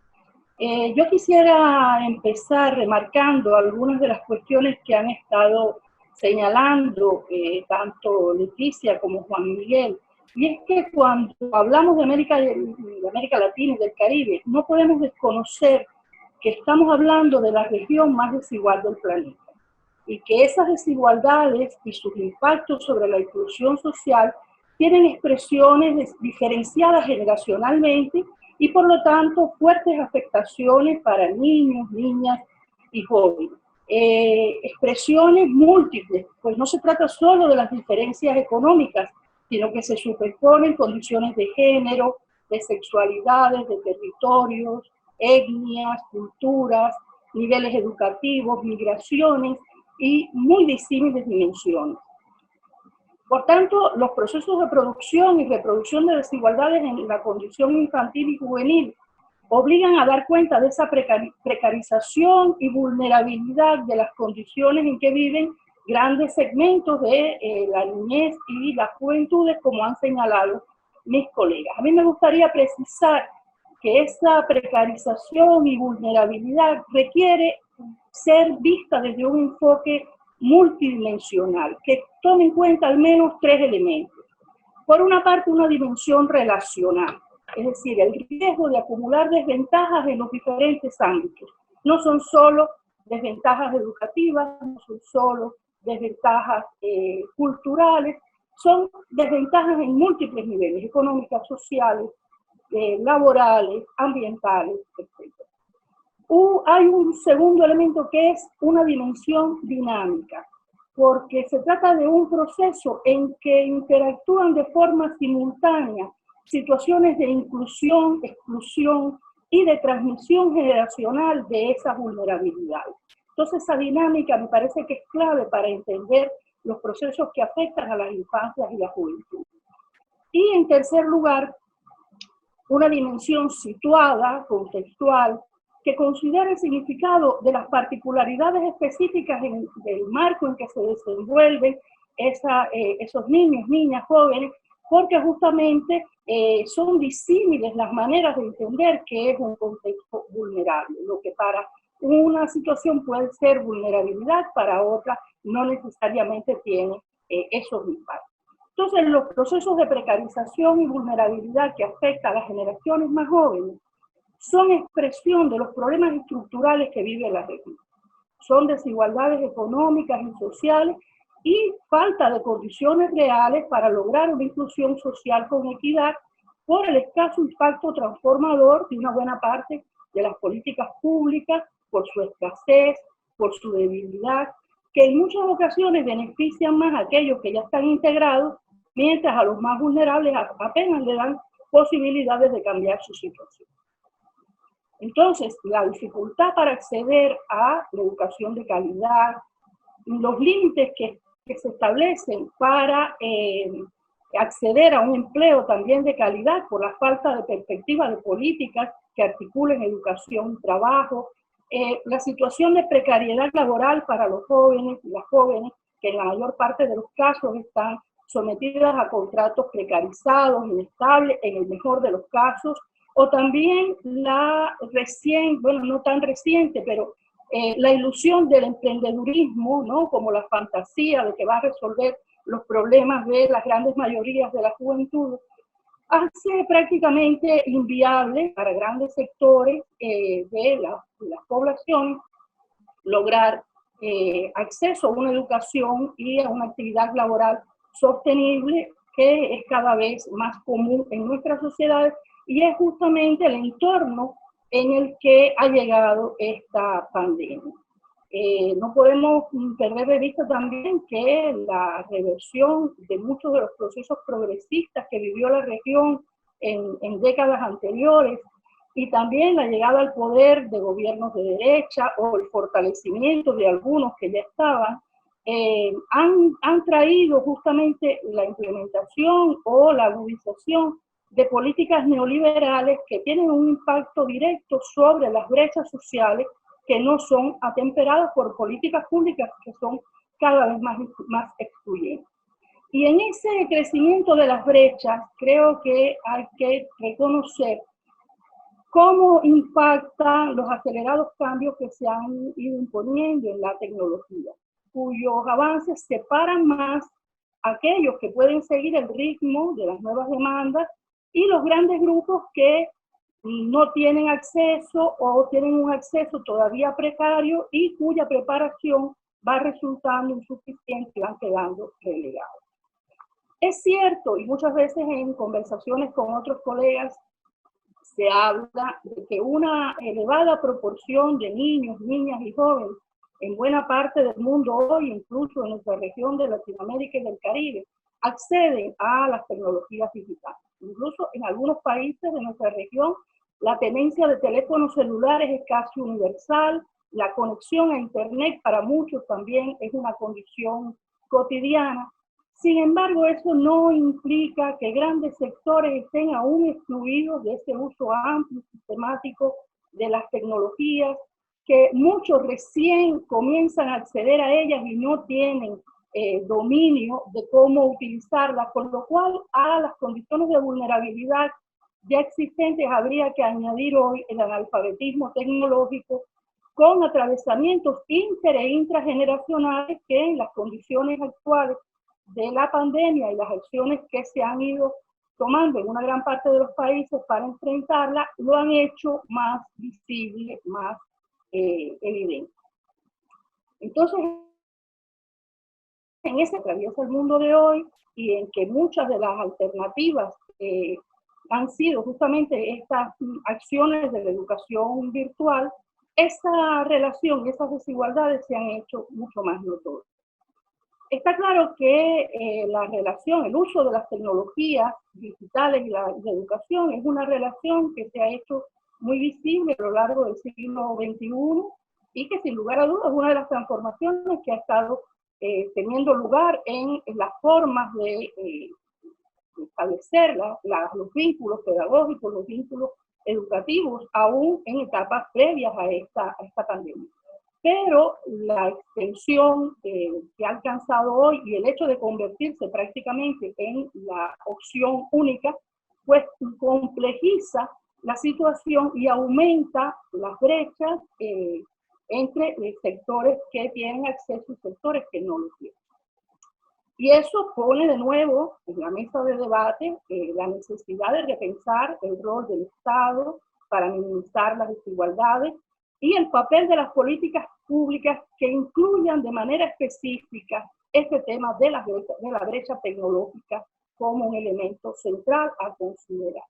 Yo quisiera empezar remarcando algunas de las cuestiones que han estado señalando tanto Leticia como Juan Miguel. Y es que cuando hablamos de América Latina y del Caribe, no podemos desconocer que estamos hablando de la región más desigual del planeta y que esas desigualdades y sus impactos sobre la inclusión social tienen expresiones diferenciadas generacionalmente y por lo tanto fuertes afectaciones para niños, niñas y jóvenes. Expresiones múltiples, pues no se trata solo de las diferencias económicas, sino que se superponen condiciones de género, de sexualidades, de territorios, etnias, culturas, niveles educativos, migraciones y muy disímiles dimensiones. Por tanto, los procesos de producción y reproducción de desigualdades en la condición infantil y juvenil obligan a dar cuenta de esa precarización y vulnerabilidad de las condiciones en que viven grandes segmentos de la niñez y las juventudes, como han señalado mis colegas. A mí me gustaría precisar que esa precarización y vulnerabilidad requiere ser vista desde un enfoque multidimensional, que tome en cuenta al menos 3 elementos. Por una parte, una dimensión relacional, es decir, el riesgo de acumular desventajas en los diferentes ámbitos. No son solo desventajas educativas, no son solo desventajas culturales, son desventajas en múltiples niveles, económicas, sociales, laborales, ambientales, etc. Hay un segundo elemento que es una dimensión dinámica, porque se trata de un proceso en que interactúan de forma simultánea situaciones de inclusión, exclusión y de transmisión generacional de esa vulnerabilidad. Entonces, esa dinámica me parece que es clave para entender los procesos que afectan a las infancias y la juventud. Y en tercer lugar, una dimensión situada, contextual, que considera el significado de las particularidades específicas del marco en que se desenvuelven esos niños, niñas, jóvenes, porque justamente son disímiles las maneras de entender que es un contexto vulnerable. Lo que para una situación puede ser vulnerabilidad, para otra no necesariamente tiene esos impactos. Entonces, los procesos de precarización y vulnerabilidad que afectan a las generaciones más jóvenes son expresión de los problemas estructurales que vive la región. Son desigualdades económicas y sociales y falta de condiciones reales para lograr una inclusión social con equidad por el escaso impacto transformador de una buena parte de las políticas públicas, por su escasez, por su debilidad, que en muchas ocasiones benefician más a aquellos que ya están integrados, mientras a los más vulnerables apenas le dan posibilidades de cambiar su situación. Entonces, la dificultad para acceder a la educación de calidad, los límites que se establecen para acceder a un empleo también de calidad por la falta de perspectiva de políticas que articulen educación y trabajo, la situación de precariedad laboral para los jóvenes y las jóvenes, que en la mayor parte de los casos están sometidas a contratos precarizados, inestables, en el mejor de los casos, o también la no tan reciente, pero la ilusión del emprendedurismo, ¿no? Como la fantasía de que va a resolver los problemas de las grandes mayorías de la juventud, hace prácticamente inviable para grandes sectores de la población lograr acceso a una educación y a una actividad laboral sostenible, que es cada vez más común en nuestras sociedades, y es justamente el entorno en el que ha llegado esta pandemia. No podemos perder de vista también que la reversión de muchos de los procesos progresistas que vivió la región en décadas anteriores, y también la llegada al poder de gobiernos de derecha o el fortalecimiento de algunos que ya estaban, han traído justamente la implementación o la agudización de políticas neoliberales que tienen un impacto directo sobre las brechas sociales, que no son atemperadas por políticas públicas que son cada vez más excluyentes. Y en ese crecimiento de las brechas, creo que hay que reconocer cómo impactan los acelerados cambios que se han ido imponiendo en la tecnología, cuyos avances separan más a aquellos que pueden seguir el ritmo de las nuevas demandas y los grandes grupos que no tienen acceso o tienen un acceso todavía precario y cuya preparación va resultando insuficiente y van quedando relegados. Es cierto, y muchas veces en conversaciones con otros colegas se habla de que una elevada proporción de niños, niñas y jóvenes en buena parte del mundo hoy, incluso en nuestra región de Latinoamérica y del Caribe, acceden a las tecnologías digitales. Incluso en algunos países de nuestra región, la tenencia de teléfonos celulares es casi universal, la conexión a Internet para muchos también es una condición cotidiana. Sin embargo, eso no implica que grandes sectores estén aún excluidos de ese uso amplio y sistemático de las tecnologías, que muchos recién comienzan a acceder a ellas y no tienen dominio de cómo utilizarlas, con lo cual a las condiciones de vulnerabilidad ya existentes habría que añadir hoy el analfabetismo tecnológico con atravesamientos inter e intrageneracionales que en las condiciones actuales de la pandemia y las acciones que se han ido tomando en una gran parte de los países para enfrentarla, lo han hecho más visible, más evidente. Entonces, en ese atraviesa el mundo de hoy y en que muchas de las alternativas han sido justamente estas acciones de la educación virtual, esa relación y esas desigualdades se han hecho mucho más notorias. Está claro que la relación, el uso de las tecnologías digitales y la educación es una relación que se ha hecho muy visible a lo largo del siglo XXI y que sin lugar a dudas es una de las transformaciones que ha estado teniendo lugar en las formas de establecer los vínculos pedagógicos, los vínculos educativos, aún en etapas previas a esta pandemia. Pero la extensión que ha alcanzado hoy y el hecho de convertirse prácticamente en la opción única, pues complejiza la situación y aumenta las brechas entre sectores que tienen acceso y sectores que no lo tienen. Y eso pone de nuevo en la mesa de debate la necesidad de repensar el rol del Estado para minimizar las desigualdades y el papel de las políticas públicas que incluyan de manera específica este tema de la brecha tecnológica como un elemento central a considerar.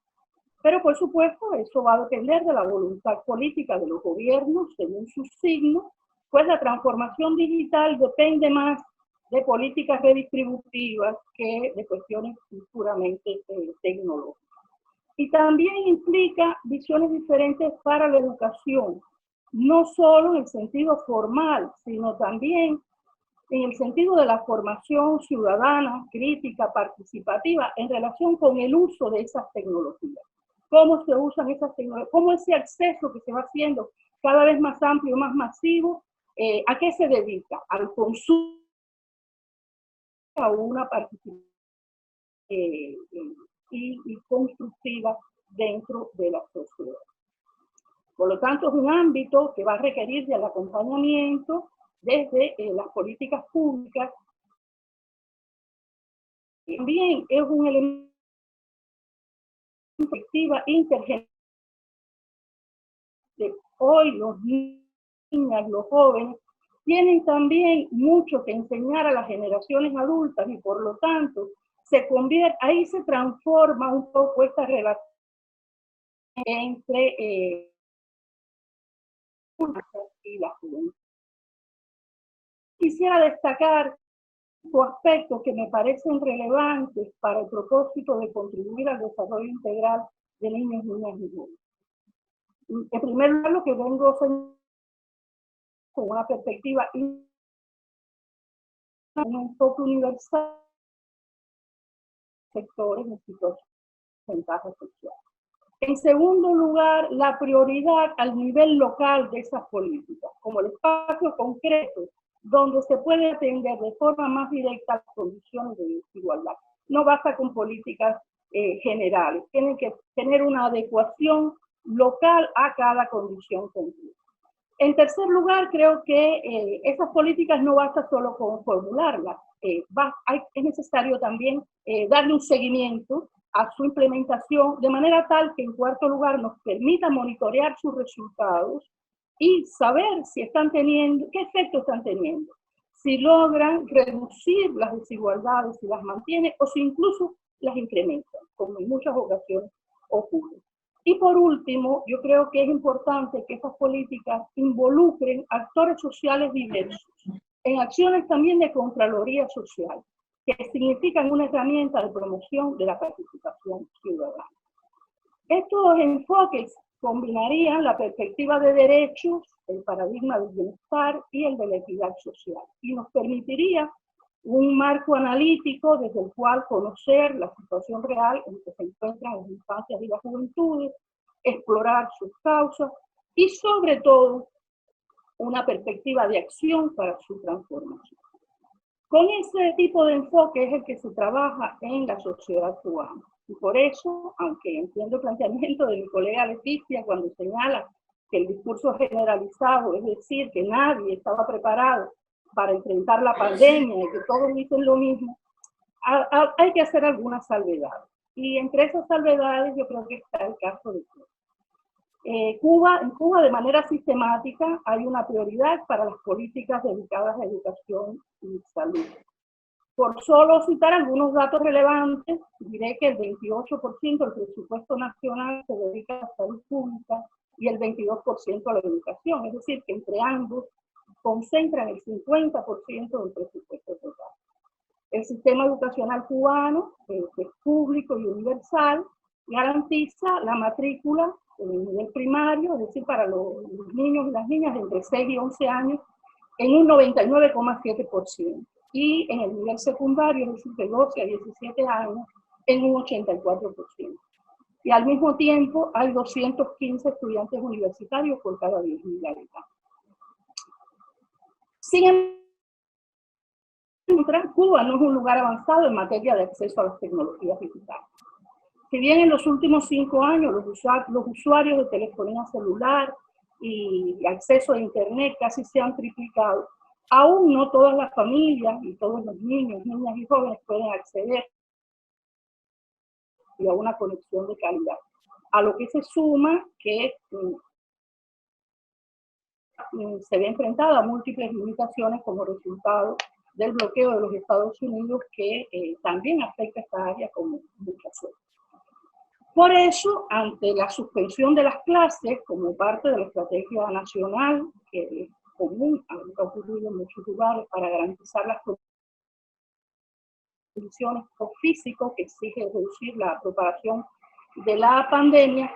Pero por supuesto eso va a depender de la voluntad política de los gobiernos según sus signos, pues la transformación digital depende más de políticas redistributivas que de cuestiones puramente tecnológicas. Y también implica visiones diferentes para la educación, no solo en el sentido formal, sino también en el sentido de la formación ciudadana, crítica, participativa, en relación con el uso de esas tecnologías. Cómo se usan esas tecnologías, cómo ese acceso que se va haciendo cada vez más amplio, más masivo, ¿a qué se dedica? Al consumo, a una participación y constructiva dentro de la sociedad. Por lo tanto, es un ámbito que va a requerir del acompañamiento desde las políticas públicas. También es un elemento de perspectiva intergeneracional. Hoy los niños, los jóvenes, tienen también mucho que enseñar a las generaciones adultas y por lo tanto ahí se transforma un poco esta relación entre y la juventud. Quisiera destacar dos aspectos que me parecen relevantes para el propósito de contribuir al desarrollo integral de niños, niñas y jóvenes. En primer lugar, lo que vengo con una perspectiva, un enfoque universal, sectores y ventajas sociales. En segundo lugar, la prioridad al nivel local de esas políticas, como el espacio concreto donde se puede atender de forma más directa las condiciones de desigualdad. No basta con políticas generales, tienen que tener una adecuación local a cada condición concreta. En tercer lugar, creo que esas políticas no basta solo con formularlas, es necesario también darle un seguimiento a su implementación, de manera tal que en cuarto lugar nos permita monitorear sus resultados y saber si están teniendo, qué efecto están teniendo, si logran reducir las desigualdades, si las mantienen o si incluso las incrementan, como en muchas ocasiones ocurre. Y por último, yo creo que es importante que esas políticas involucren actores sociales diversos, en acciones también de contraloría social, que significan una herramienta de promoción de la participación ciudadana. Estos enfoques combinarían la perspectiva de derechos, el paradigma del bienestar y el de la equidad social, y nos permitiría un marco analítico desde el cual conocer la situación real en que se encuentran las infancias y las juventudes, explorar sus causas y sobre todo una perspectiva de acción para su transformación. Con ese tipo de enfoque es el que se trabaja en la sociedad cubana. Y por eso, aunque entiendo el planteamiento de mi colega Leticia cuando señala que el discurso generalizado, es decir, que nadie estaba preparado para enfrentar la pandemia y que todos dicen lo mismo, hay que hacer algunas salvedades. Y entre esas salvedades yo creo que está el caso de Cuba. En Cuba, de manera sistemática, hay una prioridad para las políticas dedicadas a educación y salud. Por solo citar algunos datos relevantes, diré que el 28% del presupuesto nacional se dedica a la salud pública y el 22% a la educación, es decir, que entre ambos concentran el 50% del presupuesto total. El sistema educacional cubano, que es público y universal, garantiza la matrícula en el nivel primario, es decir, para los niños y las niñas de entre 6 y 11 años, en un 99,7%. Y en el nivel secundario, es decir, de 12 a 17 años, en un 84%. Y al mismo tiempo hay 215 estudiantes universitarios por cada 10.000 habitantes. Sin embargo, Cuba no es un lugar avanzado en materia de acceso a las tecnologías digitales. Si bien en los últimos 5 años los usuarios de telefonía celular y acceso a Internet casi se han triplicado, aún no todas las familias y todos los niños, niñas y jóvenes pueden acceder a una conexión de calidad. A lo que se suma que se ve enfrentada a múltiples limitaciones como resultado del bloqueo de los Estados Unidos que también afecta a esta área como muchas otras. Por eso, ante la suspensión de las clases como parte de la estrategia nacional, que es común, ha ocurrido en muchos lugares para garantizar las condiciones físicas que exige reducir la propagación de la pandemia,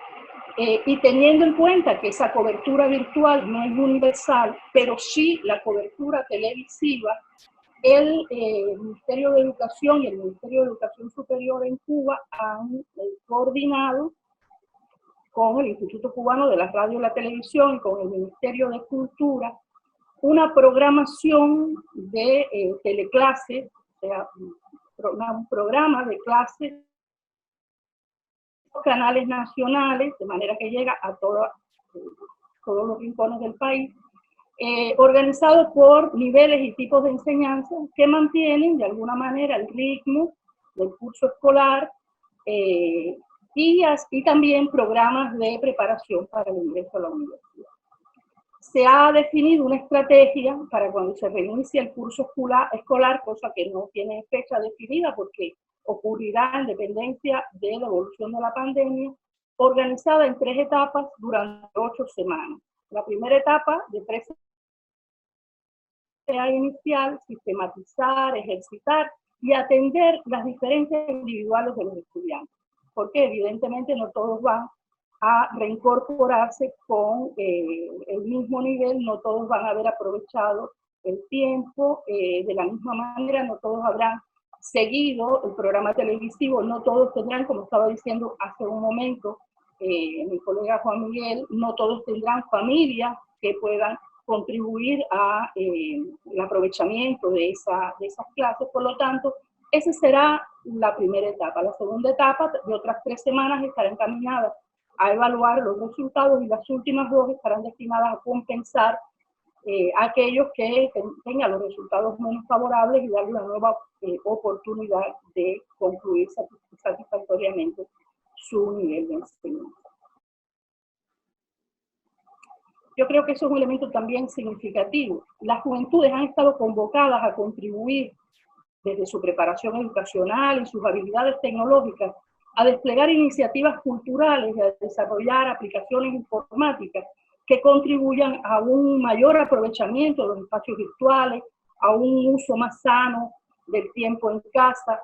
y teniendo en cuenta que esa cobertura virtual no es universal, pero sí la cobertura televisiva, el Ministerio de Educación y el Ministerio de Educación Superior en Cuba han coordinado con el Instituto Cubano de la Radio y la Televisión y con el Ministerio de Cultura una programación de teleclases, o sea, un programa de clases, canales nacionales, de manera que llega a todos los rincones del país, organizado por niveles y tipos de enseñanza que mantienen de alguna manera el ritmo del curso escolar y también programas de preparación para el ingreso a la universidad. Se ha definido una estrategia para cuando se reinicie el curso escolar, cosa que no tiene fecha definida porque ocurrirá en dependencia de la evolución de la pandemia, organizada en 3 etapas durante 8 semanas. La primera etapa de 3 inicial, sistematizar, ejercitar y atender las diferencias individuales de los estudiantes, porque evidentemente no todos van a reincorporarse con el mismo nivel, no todos van a haber aprovechado el tiempo de la misma manera, no todos habrán seguido el programa televisivo, no todos tendrán, como estaba diciendo hace un momento mi colega Juan Miguel, no todos tendrán familias que puedan contribuir a el aprovechamiento de esas clases. Por lo tanto, esa será la primera etapa. La segunda etapa, de otras 3 semanas, estará encaminada a evaluar los resultados y las últimas 2 estarán destinadas a compensar aquellos que tengan los resultados menos favorables y darle una nueva oportunidad de concluir satisfactoriamente su nivel de enseñanza. Yo creo que eso es un elemento también significativo. Las juventudes han estado convocadas a contribuir desde su preparación educacional y sus habilidades tecnológicas a desplegar iniciativas culturales y a desarrollar aplicaciones informáticas que contribuyan a un mayor aprovechamiento de los espacios virtuales, a un uso más sano del tiempo en casa.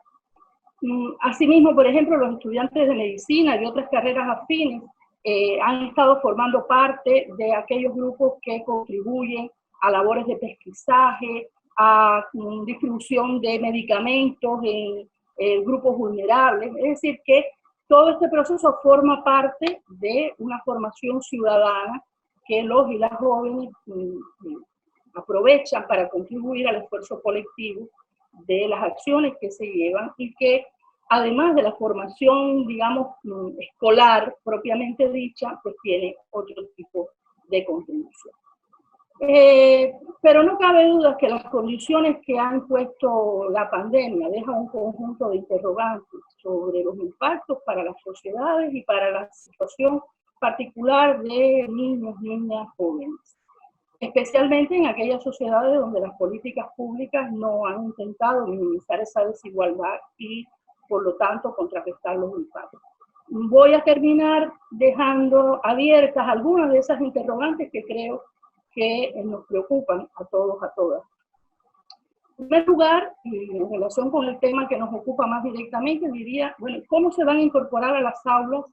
Asimismo, por ejemplo, los estudiantes de medicina y de otras carreras afines han estado formando parte de aquellos grupos que contribuyen a labores de pesquisaje, a distribución de medicamentos en grupos vulnerables. Es decir, que todo este proceso forma parte de una formación ciudadana que los y las jóvenes aprovechan para contribuir al esfuerzo colectivo de las acciones que se llevan y que, además de la formación, digamos, escolar propiamente dicha, pues tiene otro tipo de contribución. Pero no cabe duda que las condiciones que han puesto la pandemia dejan un conjunto de interrogantes sobre los impactos para las sociedades y para la situación particular de niños, niñas, jóvenes, especialmente en aquellas sociedades donde las políticas públicas no han intentado minimizar esa desigualdad y, por lo tanto, contrarrestar los impactos. Voy a terminar dejando abiertas algunas de esas interrogantes que creo que nos preocupan a todos, a todas. En primer lugar, y en relación con el tema que nos ocupa más directamente, diría, bueno, ¿cómo se van a incorporar a las aulas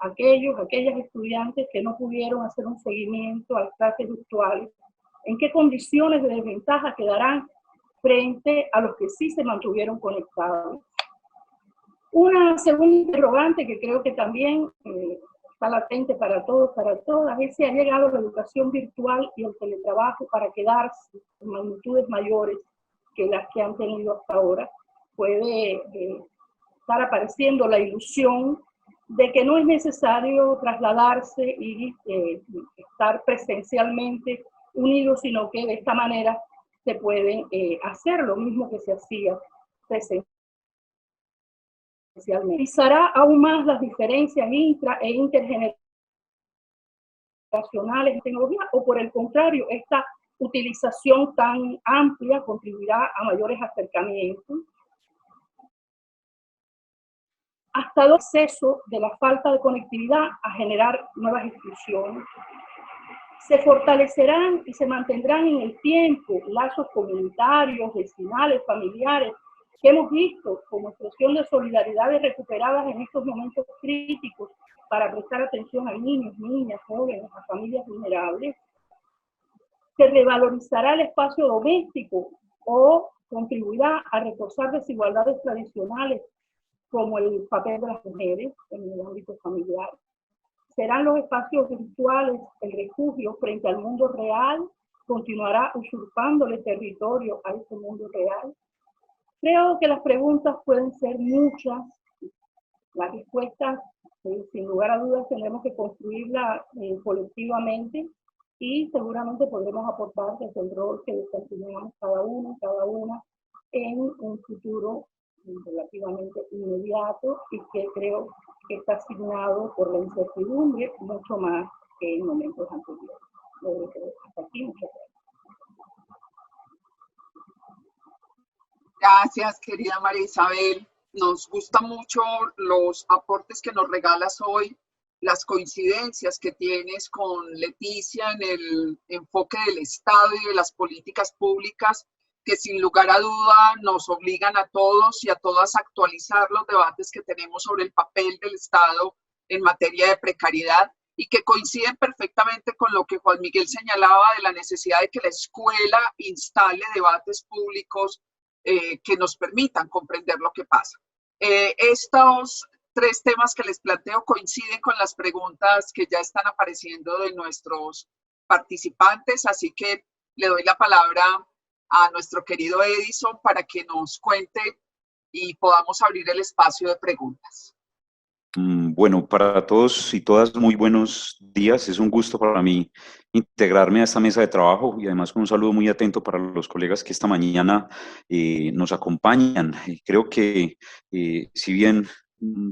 aquellas estudiantes que no pudieron hacer un seguimiento a las clases virtuales? ¿En qué condiciones de desventaja quedarán frente a los que sí se mantuvieron conectados? Una segunda interrogante que creo que también está latente para todos, para todas, es si ha llegado la educación virtual y el teletrabajo para quedarse en magnitudes mayores que las que han tenido hasta ahora. Puede estar apareciendo la ilusión de que no es necesario trasladarse y estar presencialmente unidos, sino que de esta manera se puede hacer lo mismo que se hacía presencialmente. Realizará aún más las diferencias intra e intergeneracionales en tecnología, o por el contrario, esta utilización tan amplia contribuirá a mayores acercamientos. Hasta el exceso de la falta de conectividad a generar nuevas exclusiones. Se fortalecerán y se mantendrán en el tiempo lazos comunitarios, vecinales, familiares, que hemos visto como expresión de solidaridades recuperadas en estos momentos críticos para prestar atención a niños, niñas, jóvenes, a familias vulnerables. Se revalorizará el espacio doméstico o contribuirá a reforzar desigualdades tradicionales como el papel de las mujeres en el ámbito familiar. ¿Serán los espacios virtuales el refugio frente al mundo real? ¿Continuará usurpándole territorio a ese mundo real? Creo que las preguntas pueden ser muchas. Las respuestas, sin lugar a dudas, tendremos que construirlas colectivamente y seguramente podremos aportar desde el rol que desempeñamos cada uno, cada una, en un futuro relativamente inmediato y que creo que está asignado por la incertidumbre mucho más que en momentos anteriores. Hasta aquí, muchas gracias. Gracias, querida María Isabel. Nos gustan mucho los aportes que nos regalas hoy, las coincidencias que tienes con Leticia en el enfoque del Estado y de las políticas públicas, que sin lugar a duda nos obligan a todos y a todas a actualizar los debates que tenemos sobre el papel del Estado en materia de precariedad y que coinciden perfectamente con lo que Juan Miguel señalaba de la necesidad de que la escuela instale debates públicos que nos permitan comprender lo que pasa. Estos tres temas que les planteo coinciden con las preguntas que ya están apareciendo de nuestros participantes, así que le doy la palabra a nuestro querido Edison para que nos cuente y podamos abrir el espacio de preguntas. Bueno, para todos y todas, muy buenos días. Es un gusto para mí integrarme a esta mesa de trabajo y además con un saludo muy atento para los colegas que esta mañana nos acompañan. Creo que si bien,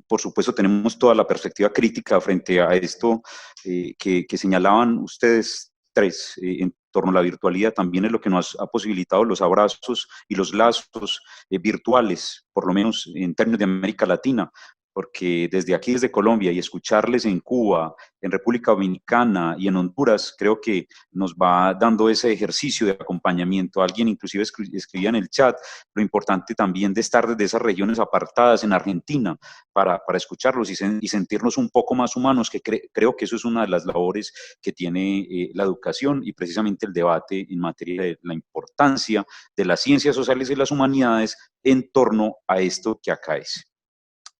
por supuesto, tenemos toda la perspectiva crítica frente a esto que señalaban ustedes tres en torno a la virtualidad, también es lo que nos ha posibilitado los abrazos y los lazos virtuales, por lo menos en términos de América Latina. porque desde aquí, desde Colombia, y escucharles en Cuba, en República Dominicana y en Honduras, creo que nos va dando ese ejercicio de acompañamiento. Alguien inclusive escribía en el chat lo importante también de estar desde esas regiones apartadas en Argentina para escucharlos y sentirnos un poco más humanos, que creo que eso es una de las labores que tiene la educación y precisamente el debate en materia de la importancia de las ciencias sociales y las humanidades en torno a esto que acaece.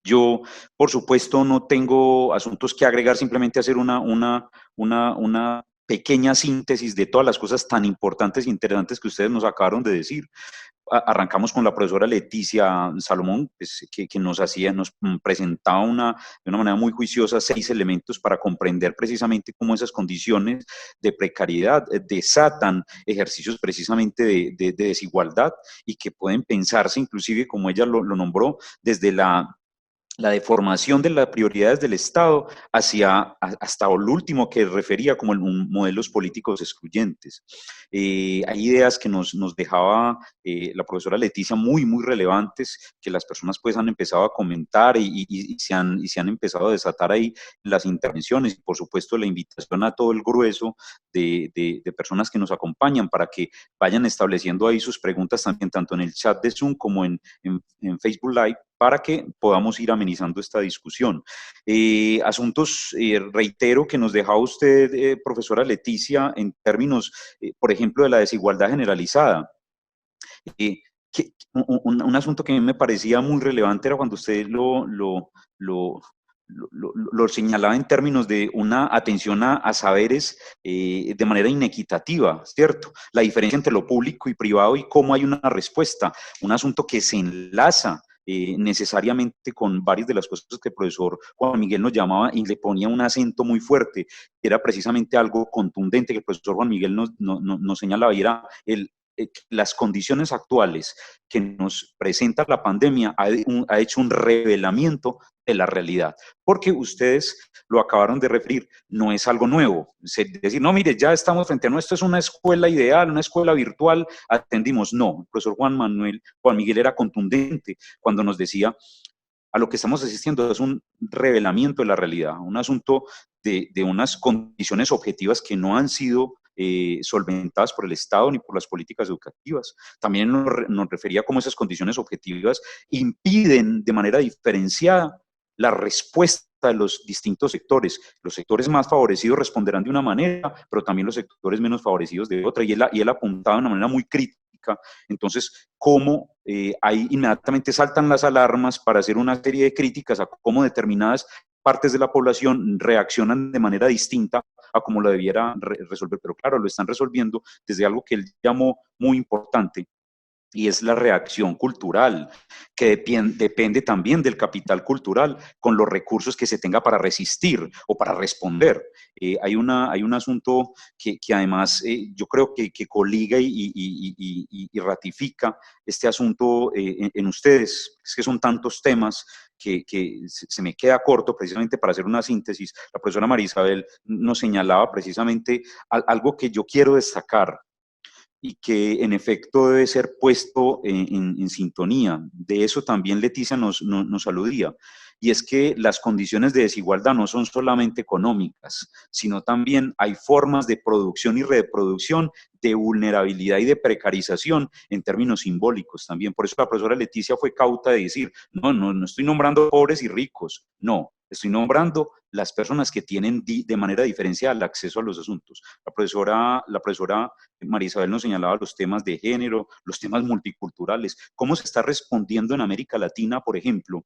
Yo, por supuesto, no tengo asuntos que agregar, simplemente hacer una pequeña síntesis de todas las cosas tan importantes e interesantes que ustedes nos acabaron de decir. Arrancamos con la profesora Leticia Salomón, pues, que nos presentaba de una manera muy juiciosa 6 elementos para comprender precisamente cómo esas condiciones de precariedad desatan ejercicios precisamente de desigualdad y que pueden pensarse inclusive, como ella lo nombró, desde la deformación de las prioridades del Estado hasta lo último que refería como modelos políticos excluyentes. Hay ideas que nos dejaba la profesora Leticia muy relevantes, que las personas pues han empezado a comentar y se han empezado a desatar ahí las intervenciones, y por supuesto la invitación a todo el grueso de personas que nos acompañan para que vayan estableciendo ahí sus preguntas también, tanto en el chat de Zoom como en Facebook Live, para que podamos ir amenizando esta discusión. Asuntos, reitero, que nos dejaba usted, profesora Leticia, en términos, por ejemplo, de la desigualdad generalizada. Un asunto que a mí me parecía muy relevante era cuando usted lo señalaba en términos de una atención a saberes de manera inequitativa, ¿cierto? La diferencia entre lo público y privado y cómo hay una respuesta, un asunto que se enlaza necesariamente con varias de las cosas que el profesor Juan Miguel nos llamaba y le ponía un acento muy fuerte, que era precisamente algo contundente que el profesor Juan Miguel nos señalaba, y era las condiciones actuales que nos presenta la pandemia ha hecho un revelamiento de la realidad, porque ustedes lo acabaron de referir, no es algo nuevo, decir, no, mire, ya estamos frente a esto es una escuela ideal, una escuela virtual, atendimos, no, el profesor Juan Miguel era contundente cuando nos decía, a lo que estamos asistiendo es un revelamiento de la realidad, un asunto de unas condiciones objetivas que no han sido solventadas por el Estado ni por las políticas educativas. También nos refería a cómo esas condiciones objetivas impiden de manera diferenciada la respuesta de los distintos sectores. Los sectores más favorecidos responderán de una manera, pero también los sectores menos favorecidos de otra, y él apuntaba de una manera muy crítica. Entonces, cómo ahí inmediatamente saltan las alarmas para hacer una serie de críticas a cómo determinadas partes de la población reaccionan de manera distinta a como lo debiera resolver, pero claro, lo están resolviendo desde algo que él llamó muy importante, y es la reacción cultural, que depende también del capital cultural, con los recursos que se tenga para resistir o para responder. Hay un asunto que además yo creo que coliga y ratifica este asunto en ustedes, es que son tantos temas que se me queda corto precisamente para hacer una síntesis. La profesora María Isabel nos señalaba precisamente algo que yo quiero destacar, y que en efecto debe ser puesto en sintonía. De eso también Leticia nos aludía, y es que las condiciones de desigualdad no son solamente económicas, sino también hay formas de producción y reproducción, de vulnerabilidad y de precarización en términos simbólicos también. Por eso la profesora Leticia fue cauta de decir, no estoy nombrando pobres y ricos, no, estoy nombrando las personas que tienen de manera diferenciada el acceso a los asuntos. La profesora María Isabel nos señalaba los temas de género, los temas multiculturales, cómo se está respondiendo en América Latina, por ejemplo,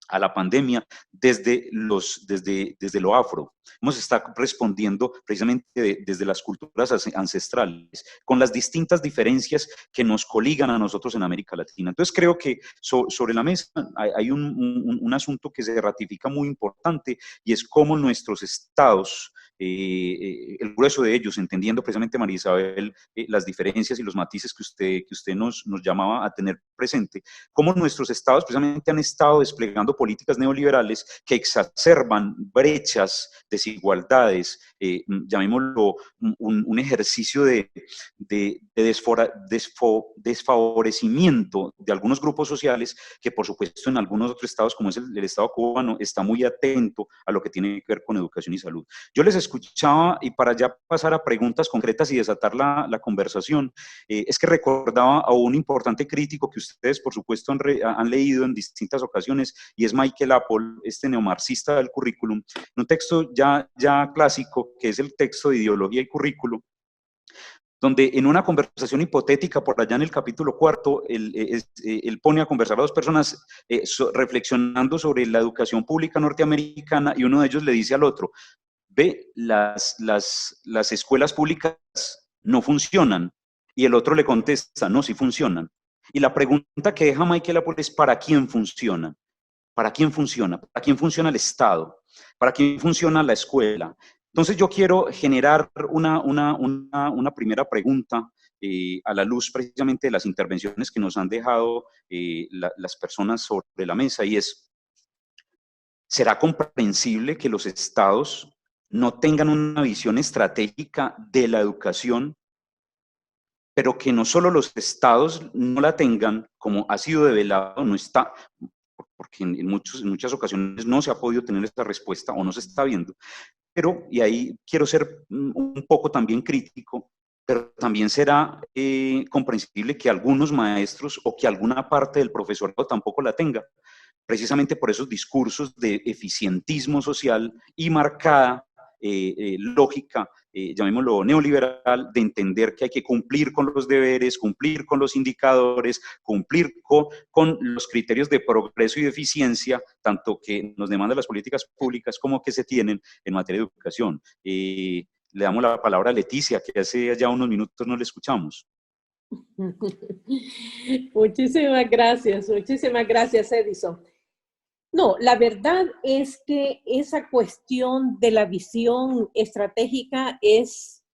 a la pandemia desde lo afro. Hemos estado respondiendo precisamente desde las culturas ancestrales, con las distintas diferencias que nos coligan a nosotros en América Latina. Entonces creo que sobre la mesa hay un asunto que se ratifica muy importante, y es cómo nuestros estados, el grueso de ellos, entendiendo precisamente, María Isabel, las diferencias y los matices que usted nos llamaba a tener presente, cómo nuestros estados precisamente han estado desplegando políticas neoliberales que exacerban brechas, desigualdades, llamémoslo un ejercicio de desfavorecimiento de algunos grupos sociales que por supuesto en algunos otros estados como es el estado cubano está muy atento a lo que tiene que ver con educación y salud. Yo les escuchaba y para ya pasar a preguntas concretas y desatar la conversación, es que recordaba a un importante crítico que ustedes por supuesto han leído en distintas ocasiones y es Michael Apple, este neomarxista del currículum, un texto ya clásico que es el texto de Ideología y Currículo, donde en una conversación hipotética por allá en el capítulo 4, él pone a conversar a dos personas reflexionando sobre la educación pública norteamericana y uno de ellos le dice al otro, ve, las escuelas públicas no funcionan, y el otro le contesta, no, sí funcionan. Y la pregunta que deja Michael Apple es, ¿para quién funcionan? ¿Para quién funciona? ¿Para quién funciona el Estado? ¿Para quién funciona la escuela? Entonces yo quiero generar una primera pregunta a la luz precisamente de las intervenciones que nos han dejado las personas sobre la mesa y es, ¿será comprensible que los estados no tengan una visión estratégica de la educación, pero que no solo los estados no la tengan, como ha sido develado, no está, porque en muchas ocasiones no se ha podido tener esta respuesta o no se está viendo, pero, y ahí quiero ser un poco también crítico, pero también será comprensible que algunos maestros o que alguna parte del profesorado tampoco la tenga, precisamente por esos discursos de eficientismo social y marcada lógica, llamémoslo neoliberal, de entender que hay que cumplir con los deberes, cumplir con los indicadores, cumplir con los criterios de progreso y de eficiencia, tanto que nos demandan las políticas públicas como que se tienen en materia de educación. Le damos la palabra a Leticia, que hace ya unos minutos no le escuchamos. Muchísimas gracias, Edison. No, la verdad es que esa cuestión de la visión estratégica es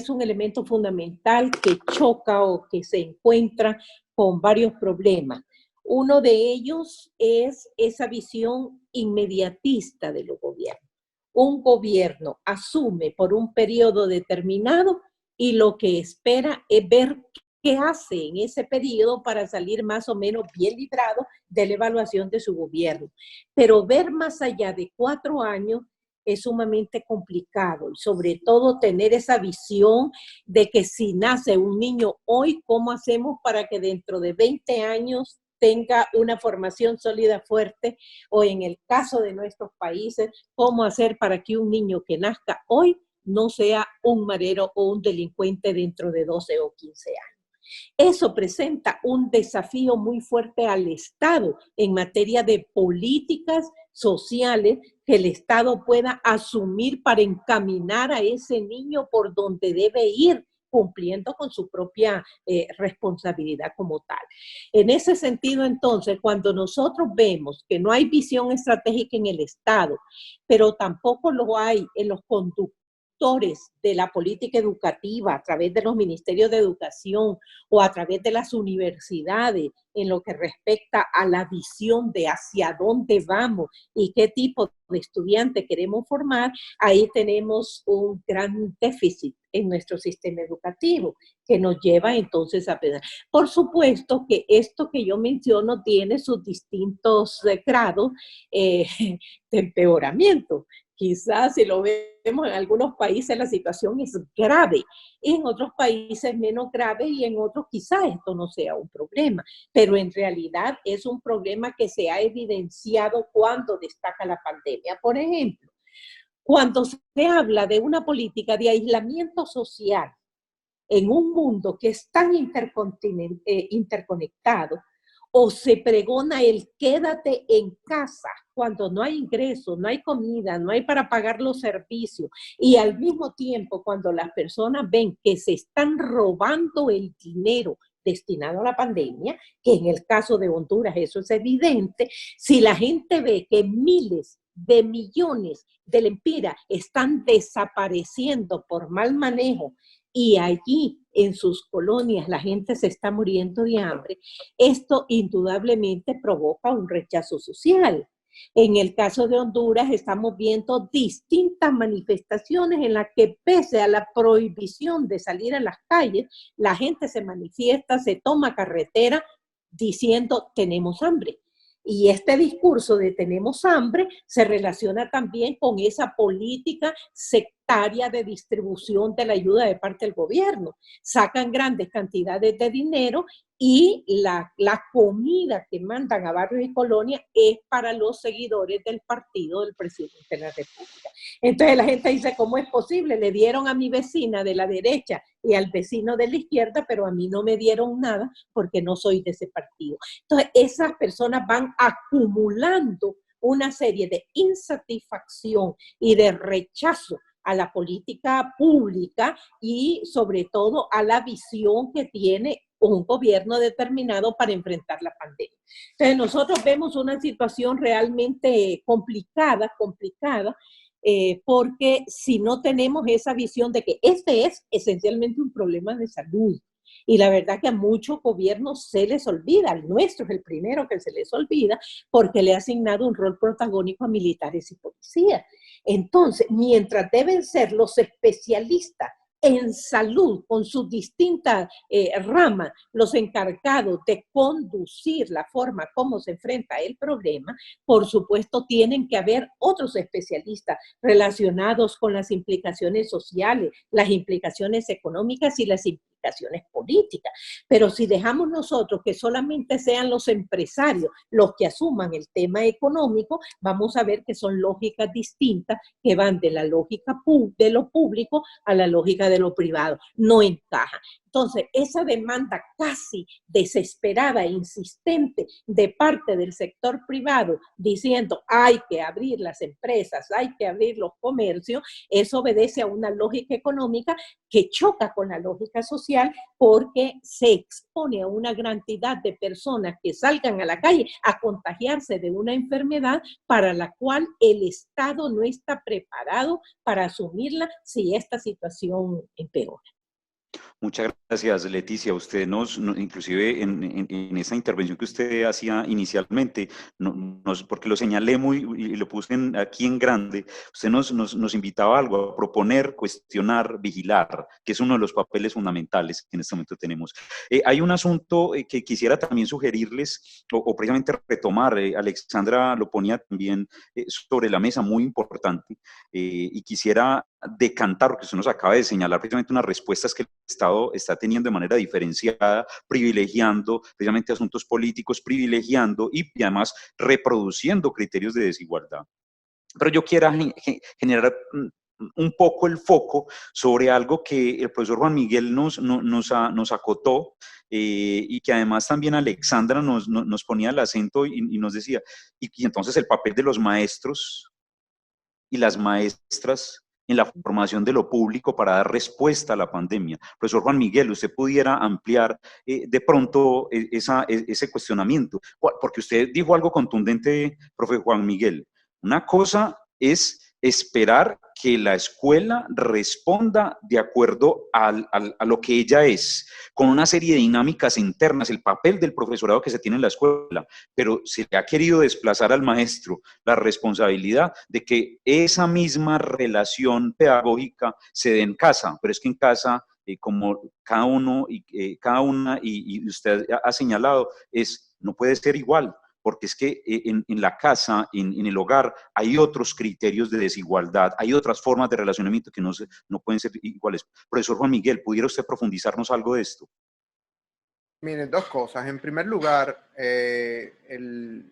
un elemento fundamental que choca o que se encuentra con varios problemas. Uno de ellos es esa visión inmediatista de los gobiernos. Un gobierno asume por un periodo determinado y lo que espera es ver qué hace en ese periodo para salir más o menos bien librado de la evaluación de su gobierno. Pero ver más allá de 4 años es sumamente complicado y sobre todo tener esa visión de que si nace un niño hoy, ¿cómo hacemos para que dentro de 20 años tenga una formación sólida, fuerte? O en el caso de nuestros países, ¿cómo hacer para que un niño que nazca hoy no sea un marero o un delincuente dentro de 12 o 15 años? Eso presenta un desafío muy fuerte al Estado en materia de políticas sociales que el Estado pueda asumir para encaminar a ese niño por donde debe ir, cumpliendo con su propia responsabilidad como tal. En ese sentido, entonces, cuando nosotros vemos que no hay visión estratégica en el Estado, pero tampoco lo hay en los conductores de la política educativa a través de los ministerios de educación o a través de las universidades en lo que respecta a la visión de hacia dónde vamos y qué tipo de estudiante queremos formar, ahí tenemos un gran déficit en nuestro sistema educativo que nos lleva entonces a pensar. Por supuesto que esto que yo menciono tiene sus distintos grados de empeoramiento. Quizás si lo vemos en algunos países la situación es grave, en otros países menos grave y en otros quizás esto no sea un problema, pero en realidad es un problema que se ha evidenciado cuando destaca la pandemia. Por ejemplo, cuando se habla de una política de aislamiento social en un mundo que es tan interconectado, o se pregona el quédate en casa cuando no hay ingresos, no hay comida, no hay para pagar los servicios y al mismo tiempo cuando las personas ven que se están robando el dinero destinado a la pandemia, que en el caso de Honduras eso es evidente, si la gente ve que miles de millones de lempiras están desapareciendo por mal manejo y allí en sus colonias la gente se está muriendo de hambre, esto indudablemente provoca un rechazo social. En el caso de Honduras estamos viendo distintas manifestaciones en las que pese a la prohibición de salir a las calles, la gente se manifiesta, se toma carretera diciendo tenemos hambre. Y este discurso de tenemos hambre se relaciona también con esa política sectaria de distribución de la ayuda de parte del gobierno. Sacan grandes cantidades de dinero y la comida que mandan a barrios y colonias es para los seguidores del partido del presidente de la República. Entonces la gente dice, ¿cómo es posible? Le dieron a mi vecina de la derecha y al vecino de la izquierda, pero a mí no me dieron nada porque no soy de ese partido. Entonces esas personas van acumulando una serie de insatisfacción y de rechazo a la política pública y sobre todo a la visión que tiene un gobierno determinado para enfrentar la pandemia. Entonces nosotros vemos una situación realmente complicada, porque si no tenemos esa visión de que este es esencialmente un problema de salud, y la verdad que a muchos gobiernos se les olvida, al nuestro es el primero que se les olvida, porque le ha asignado un rol protagónico a militares y policías. Entonces, mientras deben ser los especialistas en salud, con sus distintas ramas, los encargados de conducir la forma como se enfrenta el problema, por supuesto tienen que haber otros especialistas relacionados con las implicaciones sociales, las implicaciones económicas y las implicaciones políticas. Pero si dejamos nosotros que solamente sean los empresarios los que asuman el tema económico, vamos a ver que son lógicas distintas que van de la lógica de lo público a la lógica de lo privado. No encaja. Entonces, esa demanda casi desesperada e insistente de parte del sector privado diciendo hay que abrir las empresas, hay que abrir los comercios, eso obedece a una lógica económica que choca con la lógica social porque se expone a una gran cantidad de personas que salgan a la calle a contagiarse de una enfermedad para la cual el Estado no está preparado para asumirla si esta situación empeora. Muchas gracias, Leticia. Usted inclusive en esa intervención que usted hacía inicialmente, porque lo señalé y lo puse aquí en grande, usted nos invitaba a algo, a proponer, cuestionar, vigilar, que es uno de los papeles fundamentales que en este momento tenemos. Hay un asunto que quisiera también sugerirles, o precisamente retomar, Alexandra lo ponía también sobre la mesa, muy importante, y quisiera decantar, porque usted nos acaba de señalar precisamente unas respuestas que el Estado está teniendo de manera diferenciada, privilegiando precisamente asuntos políticos, privilegiando y además reproduciendo criterios de desigualdad. Pero yo quiero generar un poco el foco sobre algo que el profesor Juan Miguel nos acotó y que además también Alexandra nos ponía el acento y nos decía, y entonces el papel de los maestros y las maestras en la formación de lo público para dar respuesta a la pandemia. Profesor Juan Miguel, usted pudiera ampliar de pronto ese cuestionamiento, porque usted dijo algo contundente, profe Juan Miguel. Una cosa es esperar que la escuela responda de acuerdo a lo que ella es, con una serie de dinámicas internas, el papel del profesorado que se tiene en la escuela, pero se le ha querido desplazar al maestro la responsabilidad de que esa misma relación pedagógica se dé en casa, pero es que en casa, como cada uno cada una y usted ha señalado, no puede ser igual. Porque es que en la casa, en el hogar, hay otros criterios de desigualdad, hay otras formas de relacionamiento que no pueden ser iguales. Profesor Juan Miguel, ¿pudiera usted profundizarnos algo de esto? Miren, dos cosas. En primer lugar, el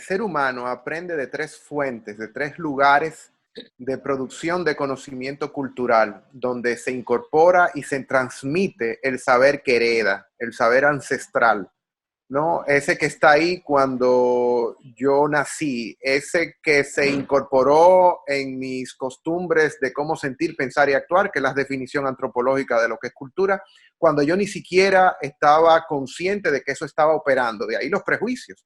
ser humano aprende de tres fuentes, de tres lugares de producción de conocimiento cultural, donde se incorpora y se transmite el saber que hereda, el saber ancestral. ¿No? Ese que está ahí cuando yo nací, ese que se incorporó en mis costumbres de cómo sentir, pensar y actuar, que es la definición antropológica de lo que es cultura, cuando yo ni siquiera estaba consciente de que eso estaba operando. De ahí los prejuicios.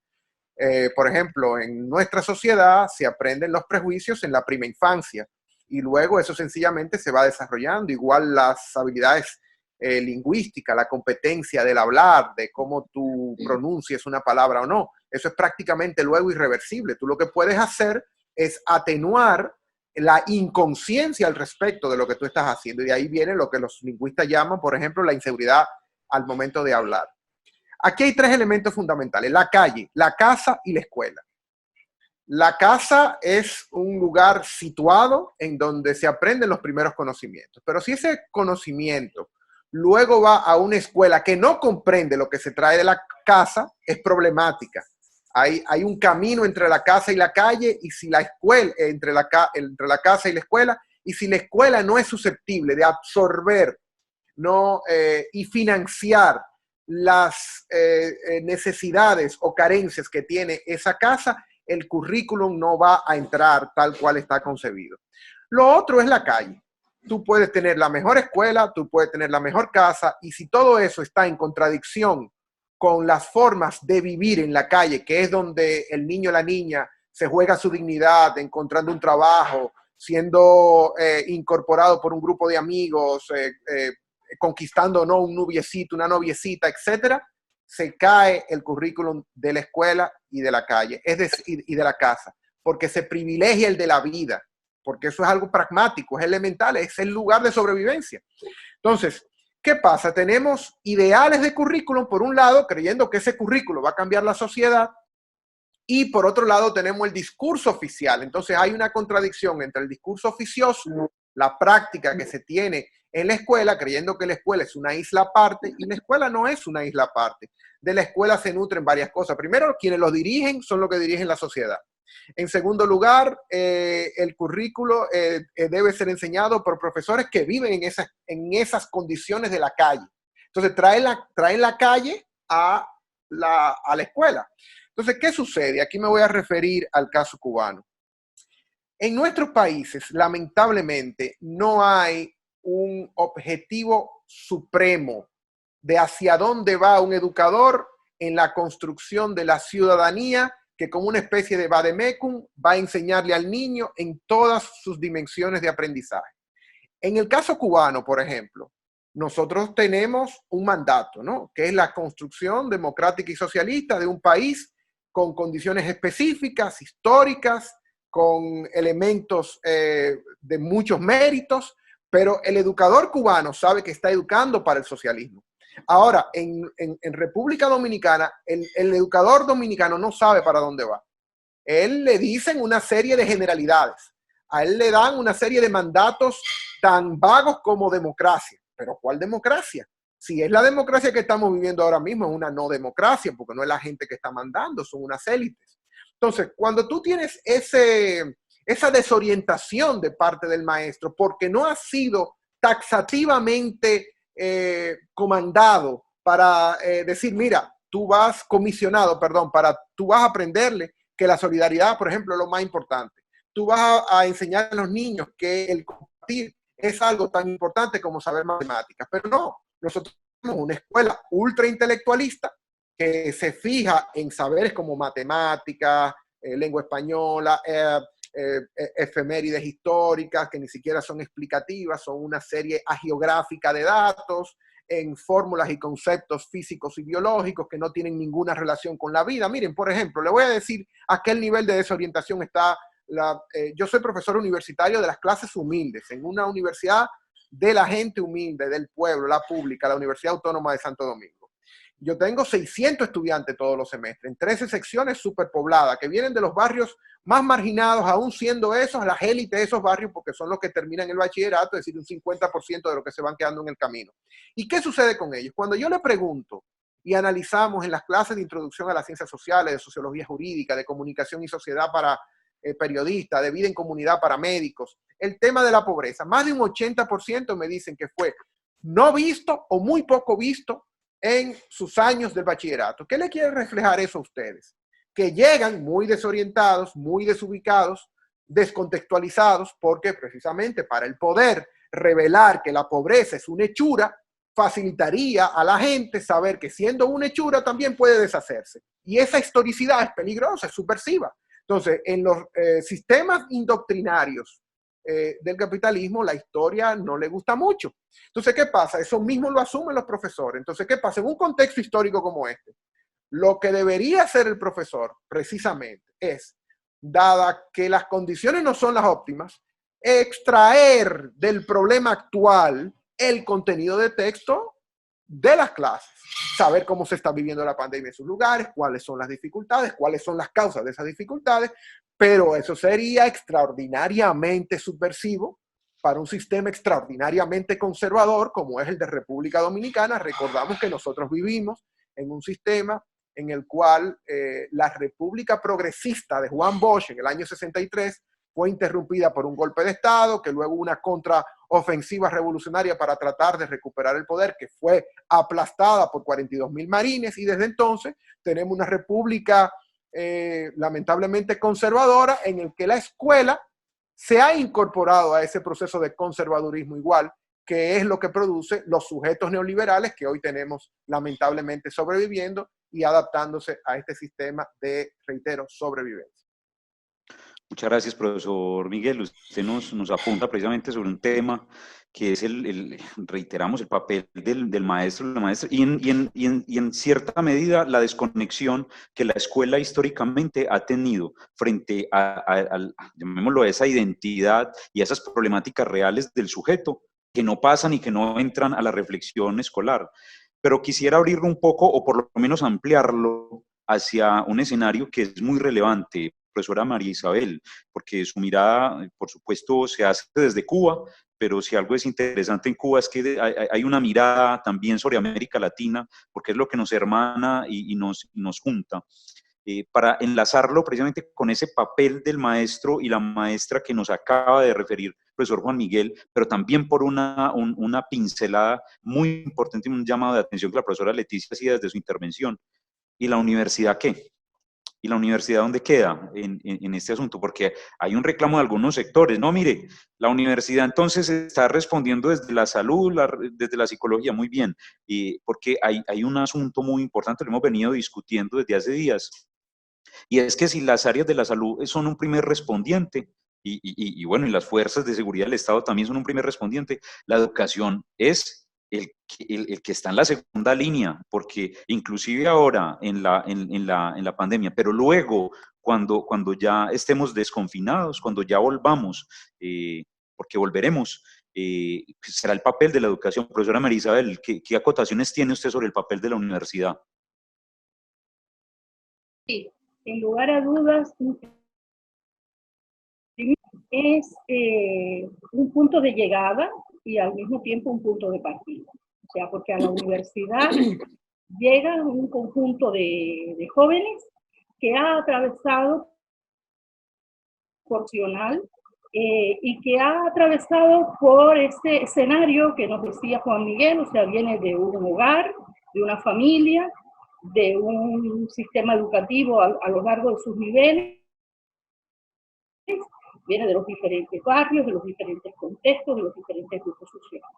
Por ejemplo, en nuestra sociedad se aprenden los prejuicios en la primera infancia. y luego eso sencillamente se va desarrollando. Igual las habilidades lingüísticas, la competencia del hablar, de cómo tú pronuncias una palabra o no, eso es prácticamente luego irreversible. Tú lo que puedes hacer es atenuar la inconsciencia al respecto de lo que tú estás haciendo, y de ahí viene lo que los lingüistas llaman, por ejemplo, la inseguridad al momento de hablar. Aquí hay 3 elementos fundamentales: la calle, la casa y la escuela. La casa es un lugar situado en donde se aprenden los primeros conocimientos, pero si ese conocimiento luego va a una escuela que no comprende lo que se trae de la casa, es problemática. Hay un camino entre la casa y la calle, y si la escuela, entre la casa y la escuela, y si la escuela no es susceptible de absorber y financiar las necesidades o carencias que tiene esa casa, el currículum no va a entrar tal cual está concebido. Lo otro es la calle. Tú puedes tener la mejor escuela, tú puedes tener la mejor casa, y si todo eso está en contradicción con las formas de vivir en la calle, que es donde el niño o la niña se juega su dignidad, encontrando un trabajo, siendo incorporado por un grupo de amigos, conquistando o no un noviecito, una noviecita, etcétera, se cae el currículum de la escuela y de la calle, es decir, y de la casa, porque se privilegia el de la vida, porque eso es algo pragmático, es elemental, es el lugar de sobrevivencia. Entonces, ¿qué pasa? Tenemos ideales de currículum, por un lado, creyendo que ese currículum va a cambiar la sociedad, y por otro lado tenemos el discurso oficial. Entonces hay una contradicción entre el discurso oficioso, la práctica que se tiene en la escuela, creyendo que la escuela es una isla aparte, y la escuela no es una isla aparte. De la escuela se nutren varias cosas. Primero, quienes lo dirigen son los que dirigen la sociedad. En segundo lugar, el currículo debe ser enseñado por profesores que viven en esas condiciones de la calle. Entonces, traen la calle a la escuela. Entonces, ¿qué sucede? Aquí me voy a referir al caso cubano. En nuestros países, lamentablemente, no hay un objetivo supremo de hacia dónde va un educador en la construcción de la ciudadanía, que como una especie de vademecum va a enseñarle al niño en todas sus dimensiones de aprendizaje. En el caso cubano, por ejemplo, nosotros tenemos un mandato, ¿no?, que es la construcción democrática y socialista de un país con condiciones específicas, históricas, con elementos de muchos méritos, pero el educador cubano sabe que está educando para el socialismo. Ahora, en República Dominicana, el educador dominicano no sabe para dónde va. Él le dicen una serie de generalidades. A él le dan una serie de mandatos tan vagos como democracia. ¿Pero cuál democracia? Si es la democracia que estamos viviendo ahora mismo, es una no democracia, porque no es la gente que está mandando, son unas élites. Entonces, cuando tú tienes esa desorientación de parte del maestro, porque no ha sido taxativamente comandado para decir, mira, tú vas a aprenderle que la solidaridad, por ejemplo, es lo más importante. Tú vas a enseñar a los niños que el compartir es algo tan importante como saber matemáticas, pero no, nosotros tenemos una escuela ultra intelectualista que se fija en saberes como matemáticas, lengua española, efemérides históricas que ni siquiera son explicativas, son una serie agiográfica de datos, en fórmulas y conceptos físicos y biológicos que no tienen ninguna relación con la vida. Miren, por ejemplo, le voy a decir a qué nivel de desorientación está yo soy profesor universitario de las clases humildes, en una universidad de la gente humilde, del pueblo, la pública, la Universidad Autónoma de Santo Domingo. Yo tengo 600 estudiantes todos los semestres, en 13 secciones superpobladas, que vienen de los barrios más marginados, aún siendo esos las élites de esos barrios, porque son los que terminan el bachillerato, es decir, un 50% de los que se van quedando en el camino. ¿Y qué sucede con ellos? Cuando yo le pregunto y analizamos en las clases de introducción a las ciencias sociales, de sociología jurídica, de comunicación y sociedad para periodistas, de vida en comunidad para médicos, el tema de la pobreza, más de un 80% me dicen que fue no visto o muy poco visto en sus años del bachillerato. ¿Qué le quiere reflejar eso a ustedes? Que llegan muy desorientados, muy desubicados, descontextualizados, porque precisamente para el poder revelar que la pobreza es una hechura, facilitaría a la gente saber que siendo una hechura también puede deshacerse. Y esa historicidad es peligrosa, es subversiva. Entonces, en los sistemas indoctrinarios del capitalismo, la historia no le gusta mucho. Entonces, ¿qué pasa? Eso mismo lo asumen los profesores. Entonces, ¿qué pasa? En un contexto histórico como este, lo que debería hacer el profesor, precisamente, es, dada que las condiciones no son las óptimas, extraer del problema actual el contenido de texto de las clases, saber cómo se está viviendo la pandemia en sus lugares, cuáles son las dificultades, cuáles son las causas de esas dificultades, pero eso sería extraordinariamente subversivo para un sistema extraordinariamente conservador como es el de República Dominicana. Recordamos que nosotros vivimos en un sistema en el cual la República Progresista de Juan Bosch en el año 63 fue interrumpida por un golpe de Estado, que luego una contraofensiva revolucionaria para tratar de recuperar el poder, que fue aplastada por 42.000 marines, y desde entonces tenemos una república lamentablemente conservadora, en el que la escuela se ha incorporado a ese proceso de conservadurismo igual, que es lo que produce los sujetos neoliberales que hoy tenemos lamentablemente sobreviviendo y adaptándose a este sistema de, reitero, sobrevivencia. Muchas gracias, profesor Miguel. Usted nos apunta precisamente sobre un tema que es reiteramos, el papel del maestro, la maestra, y en cierta medida la desconexión que la escuela históricamente ha tenido frente llamémoslo, a esa identidad y a esas problemáticas reales del sujeto que no pasan y que no entran a la reflexión escolar. Pero quisiera abrirlo un poco, o por lo menos ampliarlo, hacia un escenario que es muy relevante, profesora María Isabel, porque su mirada, por supuesto, se hace desde Cuba, pero si algo es interesante en Cuba es que hay una mirada también sobre América Latina, porque es lo que nos hermana y nos junta. Para enlazarlo precisamente con ese papel del maestro y la maestra que nos acaba de referir el profesor Juan Miguel, pero también por una pincelada muy importante y un llamado de atención que la profesora Leticia hacía desde su intervención. ¿Y la universidad qué? ¿Y la universidad dónde queda en este asunto? Porque hay un reclamo de algunos sectores. No, mire, la universidad entonces está respondiendo desde la salud, desde la psicología, muy bien, porque hay un asunto muy importante, lo hemos venido discutiendo desde hace días, y es que si las áreas de la salud son un primer respondiente, y bueno, y las fuerzas de seguridad del Estado también son un primer respondiente, la educación es el que está en la segunda línea, porque inclusive ahora en la pandemia, pero luego cuando ya estemos desconfinados, cuando ya volvamos, porque volveremos, será el papel de la educación. Profesora María Isabel, ¿qué acotaciones tiene usted sobre el papel de la universidad? Sí, sin lugar a dudas, es un punto de llegada y al mismo tiempo un punto de partida. O sea, porque a la universidad llega un conjunto de jóvenes que ha atravesado porcional y que ha atravesado por este escenario que nos decía Juan Miguel, o sea, viene de un hogar, de una familia, de un sistema educativo a lo largo de sus niveles, viene de los diferentes barrios, de los diferentes contextos, de los diferentes grupos sociales.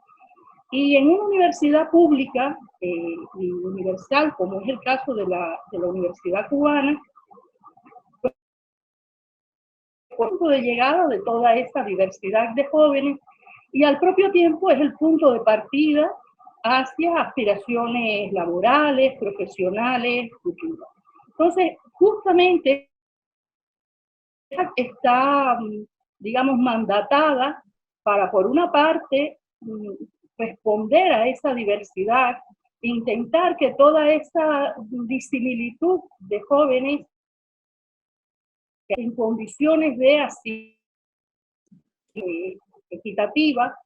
Y en una universidad pública y universal, como es el caso de la Universidad Cubana, pues, punto de llegada de toda esta diversidad de jóvenes y al propio tiempo es el punto de partida hacia aspiraciones laborales, profesionales, futuras. Entonces, justamente está, digamos, mandatada para, por una parte, responder a esa diversidad, intentar que toda esa disimilitud de jóvenes en condiciones de así equitativa,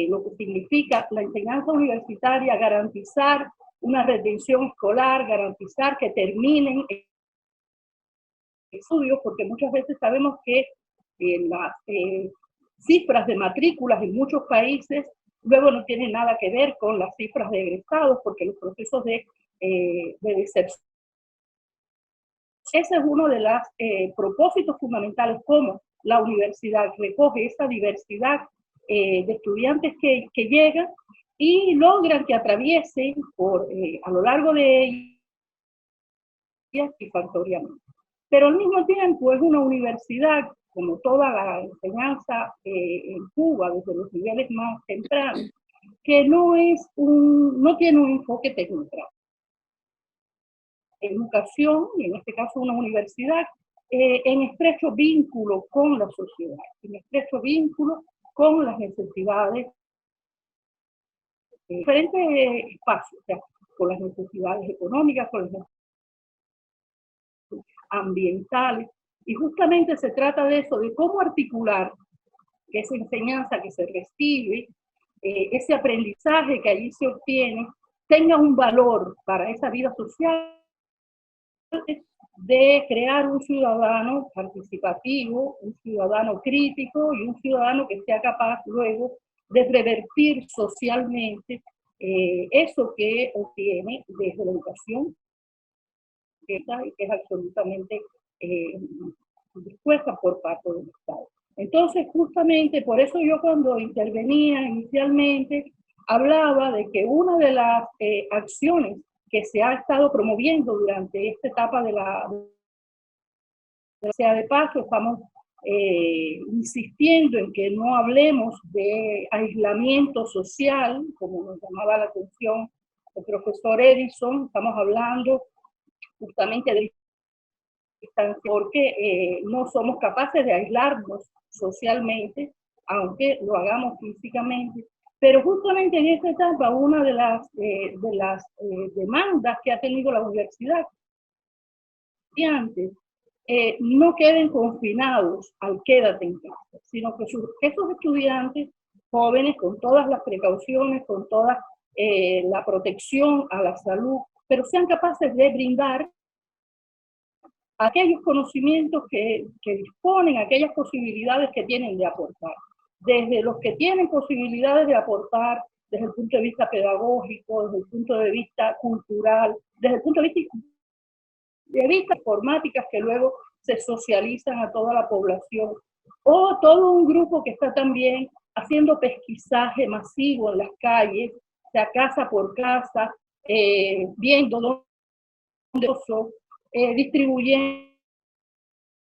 lo que significa la enseñanza universitaria, garantizar una retención escolar, garantizar que terminen estudios, porque muchas veces sabemos que las cifras de matrículas en muchos países luego no tienen nada que ver con las cifras de egresados, porque los procesos de deserción. Ese es uno de los propósitos fundamentales, como la universidad recoge esa diversidad de estudiantes que llegan y logran que atraviesen a lo largo de ellas satisfactoriamente. pero al mismo tiempo es una universidad, como toda la enseñanza en Cuba, desde los niveles más tempranos, que no tiene un enfoque tecnocrático. Educación, y en este caso una universidad, en estrecho vínculo con la sociedad, en estrecho vínculo con las necesidades de diferentes espacios, o sea, con las necesidades económicas, con las necesidades ambientales, y justamente se trata de eso, de cómo articular que esa enseñanza que se recibe, ese aprendizaje que allí se obtiene, tenga un valor para esa vida social, de crear un ciudadano participativo, un ciudadano crítico y un ciudadano que sea capaz luego de revertir socialmente eso que obtiene desde la educación, que es absolutamente dispuesta por parte del Estado. Entonces, justamente por eso yo cuando intervenía inicialmente, hablaba de que una de las acciones que se ha estado promoviendo durante esta etapa sea de paso, estamos insistiendo en que no hablemos de aislamiento social, como nos llamaba la atención el profesor Edison, estamos hablando justamente de distancia, porque no somos capaces de aislarnos socialmente, aunque lo hagamos físicamente. Pero justamente en esta etapa, una de las demandas que ha tenido la universidad, estudiantes, no queden confinados al quédate en casa, sino que esos estudiantes jóvenes, con todas las precauciones, con toda la protección a la salud, pero sean capaces de brindar aquellos conocimientos que disponen, aquellas posibilidades que tienen de aportar. Desde los que tienen posibilidades de aportar desde el punto de vista pedagógico, desde el punto de vista cultural, desde el punto de vista informáticas que luego se socializan a toda la población, o todo un grupo que está también haciendo pesquisaje masivo en las calles, o sea, casa por casa, viendo dónde distribuyendo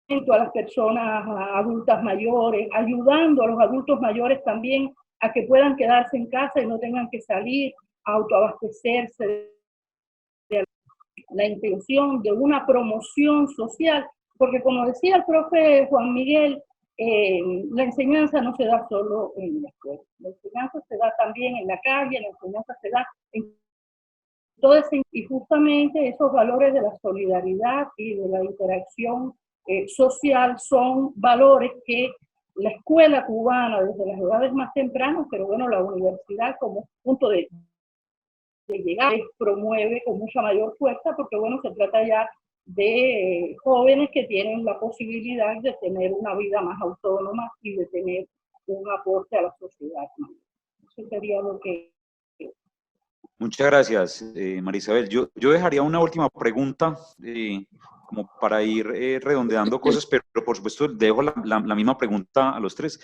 a las personas adultas mayores, ayudando a los adultos mayores también a que puedan quedarse en casa y no tengan que salir a autoabastecerse. La intención de una promoción social, porque como decía el profe Juan Miguel, la enseñanza no se da solo en la escuela, la enseñanza se da también en la calle, la enseñanza se da en todo ese, y justamente esos valores de la solidaridad y de la interacción social son valores que la escuela cubana desde las edades más tempranas, pero bueno, la universidad como punto de llegar promueve con mucha mayor fuerza, porque bueno, se trata ya de jóvenes que tienen la posibilidad de tener una vida más autónoma y de tener un aporte a la sociedad. Eso sería lo que... Muchas gracias, María Isabel. Yo dejaría una última pregunta, como para ir redondeando cosas, pero por supuesto dejo la misma pregunta a los tres.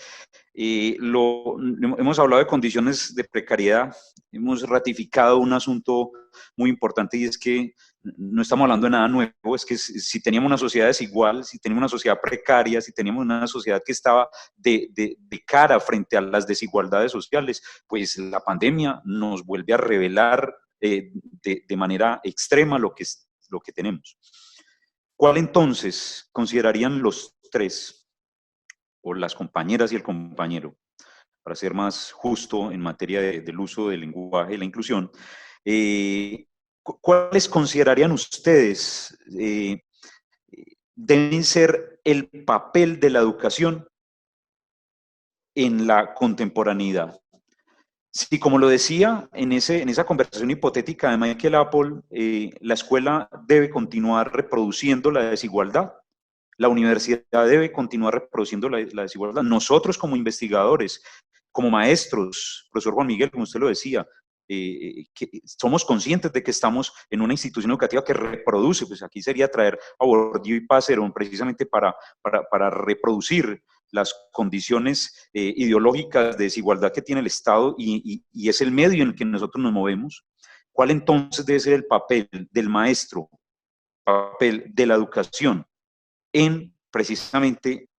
Hemos hablado de condiciones de precariedad, hemos ratificado un asunto muy importante, y es que no estamos hablando de nada nuevo. Es que si teníamos una sociedad desigual, si teníamos una sociedad precaria, si teníamos una sociedad que estaba de cara frente a las desigualdades sociales, pues la pandemia nos vuelve a revelar de manera extrema lo que tenemos. ¿Cuál entonces considerarían los tres, o las compañeras y el compañero, para ser más justo en materia del uso del lenguaje y la inclusión, cuáles considerarían ustedes deben ser el papel de la educación en la contemporaneidad? Sí, como lo decía en esa conversación hipotética de Michael Apple, la escuela debe continuar reproduciendo la desigualdad, la universidad debe continuar reproduciendo la desigualdad. Nosotros como investigadores, como maestros, profesor Juan Miguel, como usted lo decía, que somos conscientes de que estamos en una institución educativa que reproduce, pues aquí sería traer a Bourdieu y Passerón precisamente para reproducir las condiciones ideológicas de desigualdad que tiene el Estado, y es el medio en el que nosotros nos movemos. ¿Cuál entonces debe ser el papel del maestro, papel de la educación en precisamente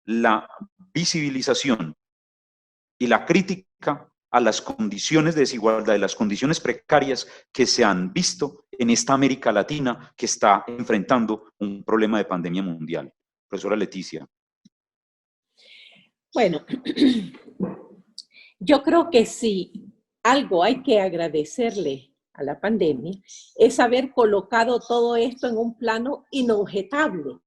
la visibilización y la crítica a las condiciones de desigualdad y las condiciones precarias que se han visto en esta América Latina que está enfrentando un problema de pandemia mundial. Profesora Leticia. Bueno, yo creo que sí, algo hay que agradecerle a la pandemia, es haber colocado todo esto en un plano inobjetable.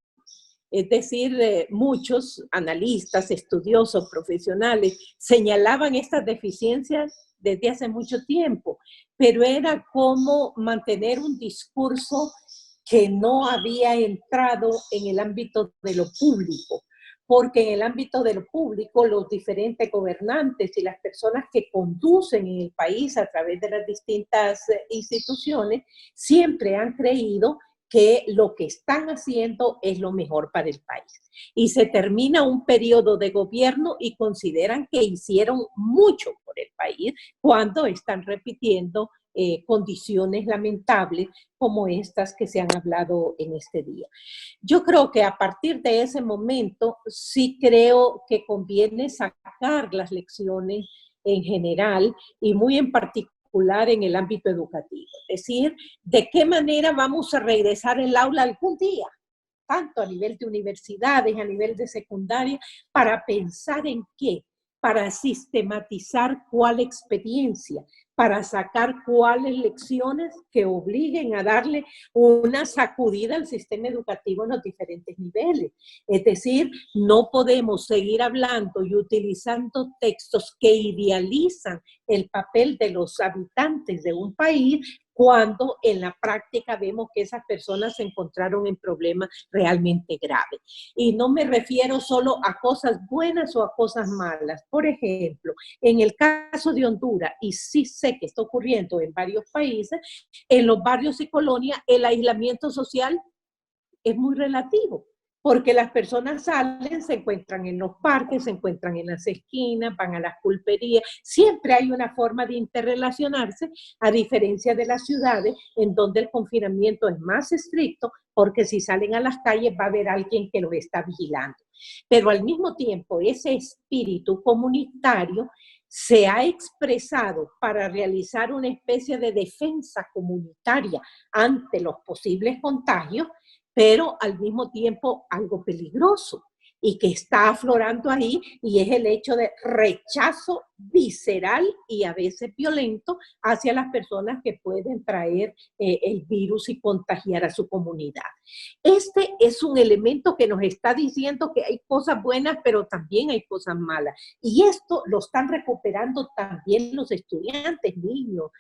Es decir, muchos analistas, estudiosos, profesionales señalaban estas deficiencias desde hace mucho tiempo, pero era como mantener un discurso que no había entrado en el ámbito de lo público, porque en el ámbito de lo público los diferentes gobernantes y las personas que conducen en el país a través de las distintas instituciones siempre han creído que lo que están haciendo es lo mejor para el país. Y se termina un periodo de gobierno y consideran que hicieron mucho por el país cuando están repitiendo condiciones lamentables como estas que se han hablado en este día. Yo creo que a partir de ese momento sí creo que conviene sacar las lecciones en general y muy en particular en el ámbito educativo. Es decir, de qué manera vamos a regresar el aula algún día, tanto a nivel de universidades, a nivel de secundaria, para pensar en qué, para sistematizar cuál experiencia, para sacar cuáles lecciones que obliguen a darle una sacudida al sistema educativo en los diferentes niveles. Es decir, no podemos seguir hablando y utilizando textos que idealizan el papel de los habitantes de un país cuando en la práctica vemos que esas personas se encontraron en problemas realmente graves. Y no me refiero solo a cosas buenas o a cosas malas. Por ejemplo, en el caso de Honduras, y sí sé que está ocurriendo en varios países, en los barrios y colonias el aislamiento social es muy relativo, porque las personas salen, se encuentran en los parques, se encuentran en las esquinas, van a las pulperías, siempre hay una forma de interrelacionarse, a diferencia de las ciudades, en donde el confinamiento es más estricto, porque si salen a las calles va a haber alguien que los está vigilando. Pero al mismo tiempo, ese espíritu comunitario se ha expresado para realizar una especie de defensa comunitaria ante los posibles contagios, pero al mismo tiempo algo peligroso y que está aflorando ahí, y es el hecho de rechazo visceral y a veces violento hacia las personas que pueden traer el virus y contagiar a su comunidad. Este es un elemento que nos está diciendo que hay cosas buenas, pero también hay cosas malas. Y esto lo están recuperando también los estudiantes, niños,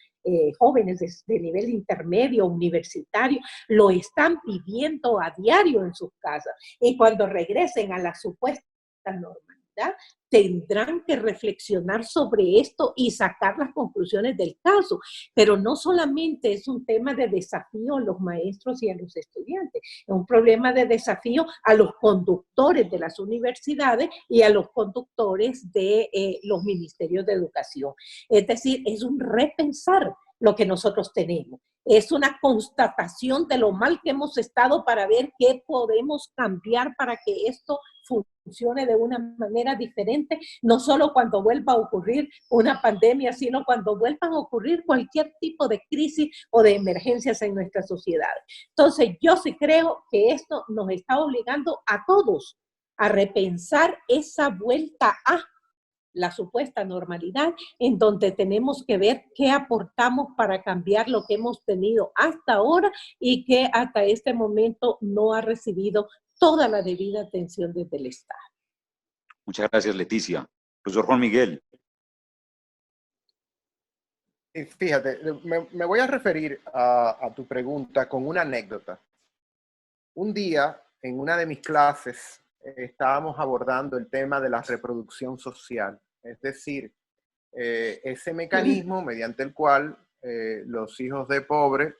jóvenes de nivel intermedio, universitario, lo están viviendo a diario en sus casas. Y cuando regresen a la supuesta normalidad, tendrán que reflexionar sobre esto y sacar las conclusiones del caso. Pero no solamente es un tema de desafío a los maestros y a los estudiantes, es un problema de desafío a los conductores de las universidades y a los conductores de los ministerios de educación. Es decir, es un repensar lo que nosotros tenemos. Es una constatación de lo mal que hemos estado para ver qué podemos cambiar para que esto funcione de una manera diferente, no solo cuando vuelva a ocurrir una pandemia, sino cuando vuelvan a ocurrir cualquier tipo de crisis o de emergencias en nuestras sociedades. Entonces, yo sí creo que esto nos está obligando a todos a repensar esa vuelta a la supuesta normalidad, en donde tenemos que ver qué aportamos para cambiar lo que hemos tenido hasta ahora y que hasta este momento no ha recibido toda la debida atención desde el Estado. Muchas gracias, Leticia. Profesor Juan Miguel. Fíjate, me voy a referir a tu pregunta con una anécdota. Un día, en una de mis clases, estábamos abordando el tema de la reproducción social, es decir, ese mecanismo mediante el cual los hijos de pobres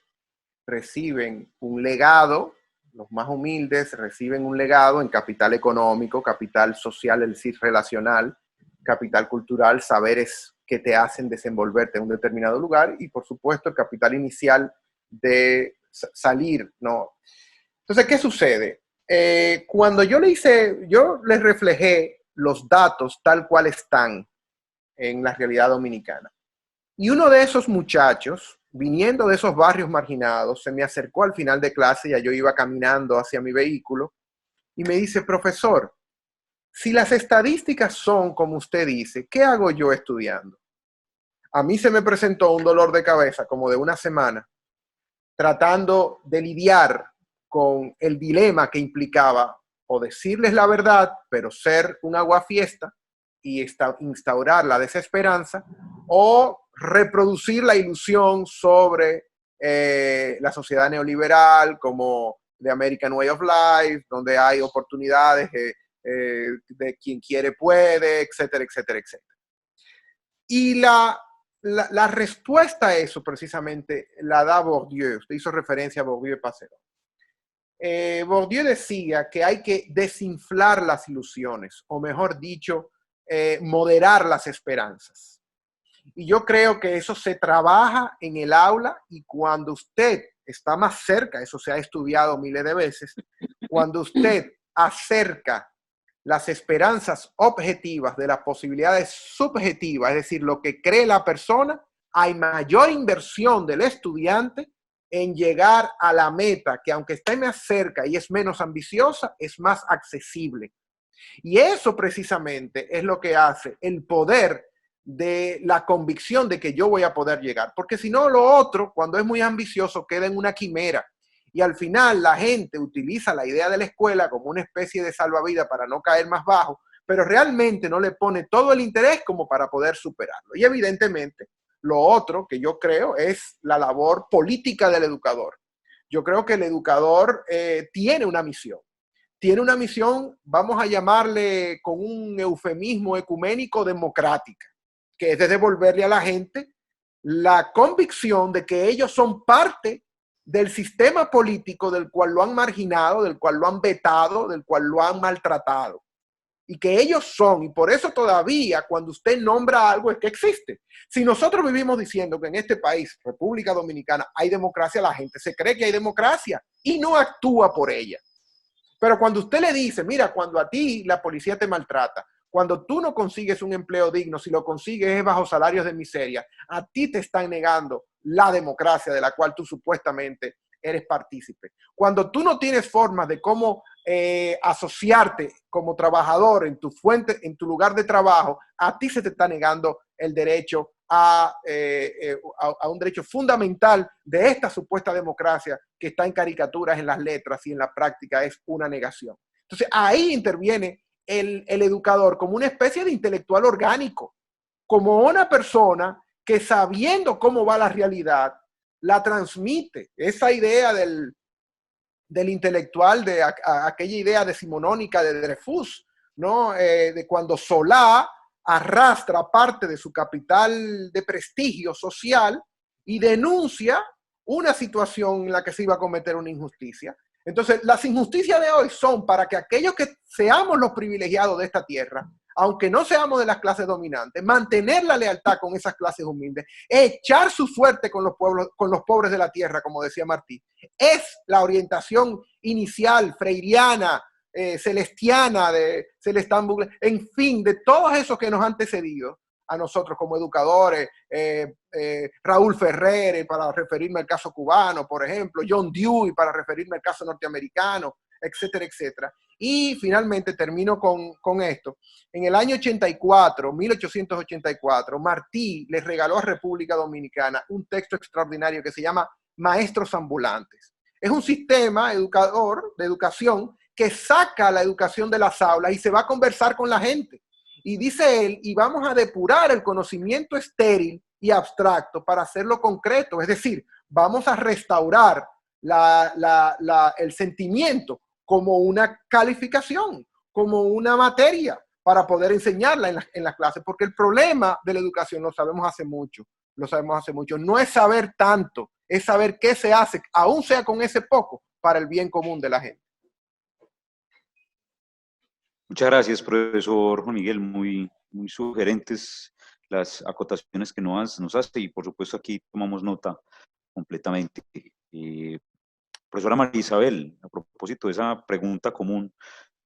reciben un legado, los más humildes reciben un legado en capital económico, capital social, es decir, relacional, capital cultural, saberes que te hacen desenvolverte en un determinado lugar y, por supuesto, el capital inicial de salir, ¿no? Entonces, ¿qué sucede? cuando yo les reflejé los datos tal cual están en la realidad dominicana. Y uno de esos muchachos, viniendo de esos barrios marginados, se me acercó al final de clase, ya yo iba caminando hacia mi vehículo, y me dice, profesor, si las estadísticas son como usted dice, ¿qué hago yo estudiando? A mí se me presentó un dolor de cabeza como de una semana, tratando de lidiar con el dilema que implicaba o decirles la verdad, pero ser un aguafiesta y instaurar la desesperanza, o reproducir la ilusión sobre la sociedad neoliberal como The American Way of Life, donde hay oportunidades de quien quiere puede, etcétera, etcétera, etcétera. Y la respuesta a eso precisamente la da Bourdieu. Usted hizo referencia a Bourdieu y Passerot. Bourdieu decía que hay que desinflar las ilusiones, o mejor dicho, moderar las esperanzas. Y yo creo que eso se trabaja en el aula, y cuando usted está más cerca, eso se ha estudiado miles de veces, cuando usted acerca las esperanzas objetivas de las posibilidades subjetivas, es decir, lo que cree la persona, hay mayor inversión del estudiante en llegar a la meta, que aunque esté más cerca y es menos ambiciosa, es más accesible. Y eso precisamente es lo que hace el poder de la convicción de que yo voy a poder llegar. Porque si no, lo otro, cuando es muy ambicioso, queda en una quimera. Y al final la gente utiliza la idea de la escuela como una especie de salvavidas para no caer más bajo, pero realmente no le pone todo el interés como para poder superarlo. Y evidentemente, lo otro que yo creo es la labor política del educador. Yo creo que el educador tiene una misión. Tiene una misión, vamos a llamarle con un eufemismo ecuménico, democrática, que es de devolverle a la gente la convicción de que ellos son parte del sistema político del cual lo han marginado, del cual lo han vetado, del cual lo han maltratado. Y que ellos son, y por eso todavía cuando usted nombra algo es que existe. Si nosotros vivimos diciendo que en este país, República Dominicana, hay democracia, la gente se cree que hay democracia y no actúa por ella. Pero cuando usted le dice, mira, cuando a ti la policía te maltrata, cuando tú no consigues un empleo digno, si lo consigues es bajo salarios de miseria, a ti te están negando la democracia de la cual tú supuestamente eres partícipe. Cuando tú no tienes formas de cómo asociarte como trabajador en tu fuente, en tu lugar de trabajo, a ti se te está negando el derecho a un derecho fundamental de esta supuesta democracia que está en caricaturas, en las letras, y en la práctica es una negación. Entonces ahí interviene el educador como una especie de intelectual orgánico, como una persona que, sabiendo cómo va la realidad, la transmite. Esa idea del intelectual, de aquella idea decimonónica de Dreyfus, ¿no? De cuando Solá arrastra parte de su capital de prestigio social y denuncia una situación en la que se iba a cometer una injusticia. Entonces, las injusticias de hoy son para que aquellos que seamos los privilegiados de esta tierra, aunque no seamos de las clases dominantes, mantener la lealtad con esas clases humildes, echar su suerte con los pueblos, con los pobres de la tierra, como decía Martí. Es la orientación inicial, freiriana, celestiana, de Celestán Bugle, en fin, de todos esos que nos han antecedido a nosotros como educadores, Raúl Ferrer, para referirme al caso cubano, por ejemplo, John Dewey, para referirme al caso norteamericano, etcétera, etcétera. Y finalmente termino con esto. En el año 1884, Martí le regaló a República Dominicana un texto extraordinario que se llama Maestros Ambulantes. Es un sistema educador de educación que saca la educación de las aulas y se va a conversar con la gente. Y dice él, y vamos a depurar el conocimiento estéril y abstracto para hacerlo concreto. Es decir, vamos a restaurar el sentimiento como una calificación, como una materia para poder enseñarla en las clases. Porque el problema de la educación, lo sabemos hace mucho, no es saber tanto, es saber qué se hace, aún sea con ese poco, para el bien común de la gente. Muchas gracias, profesor Juan Miguel. Muy sugerentes las acotaciones que nos hace, y por supuesto aquí tomamos nota completamente. Profesora María Isabel, a propósito propósito de esa pregunta común,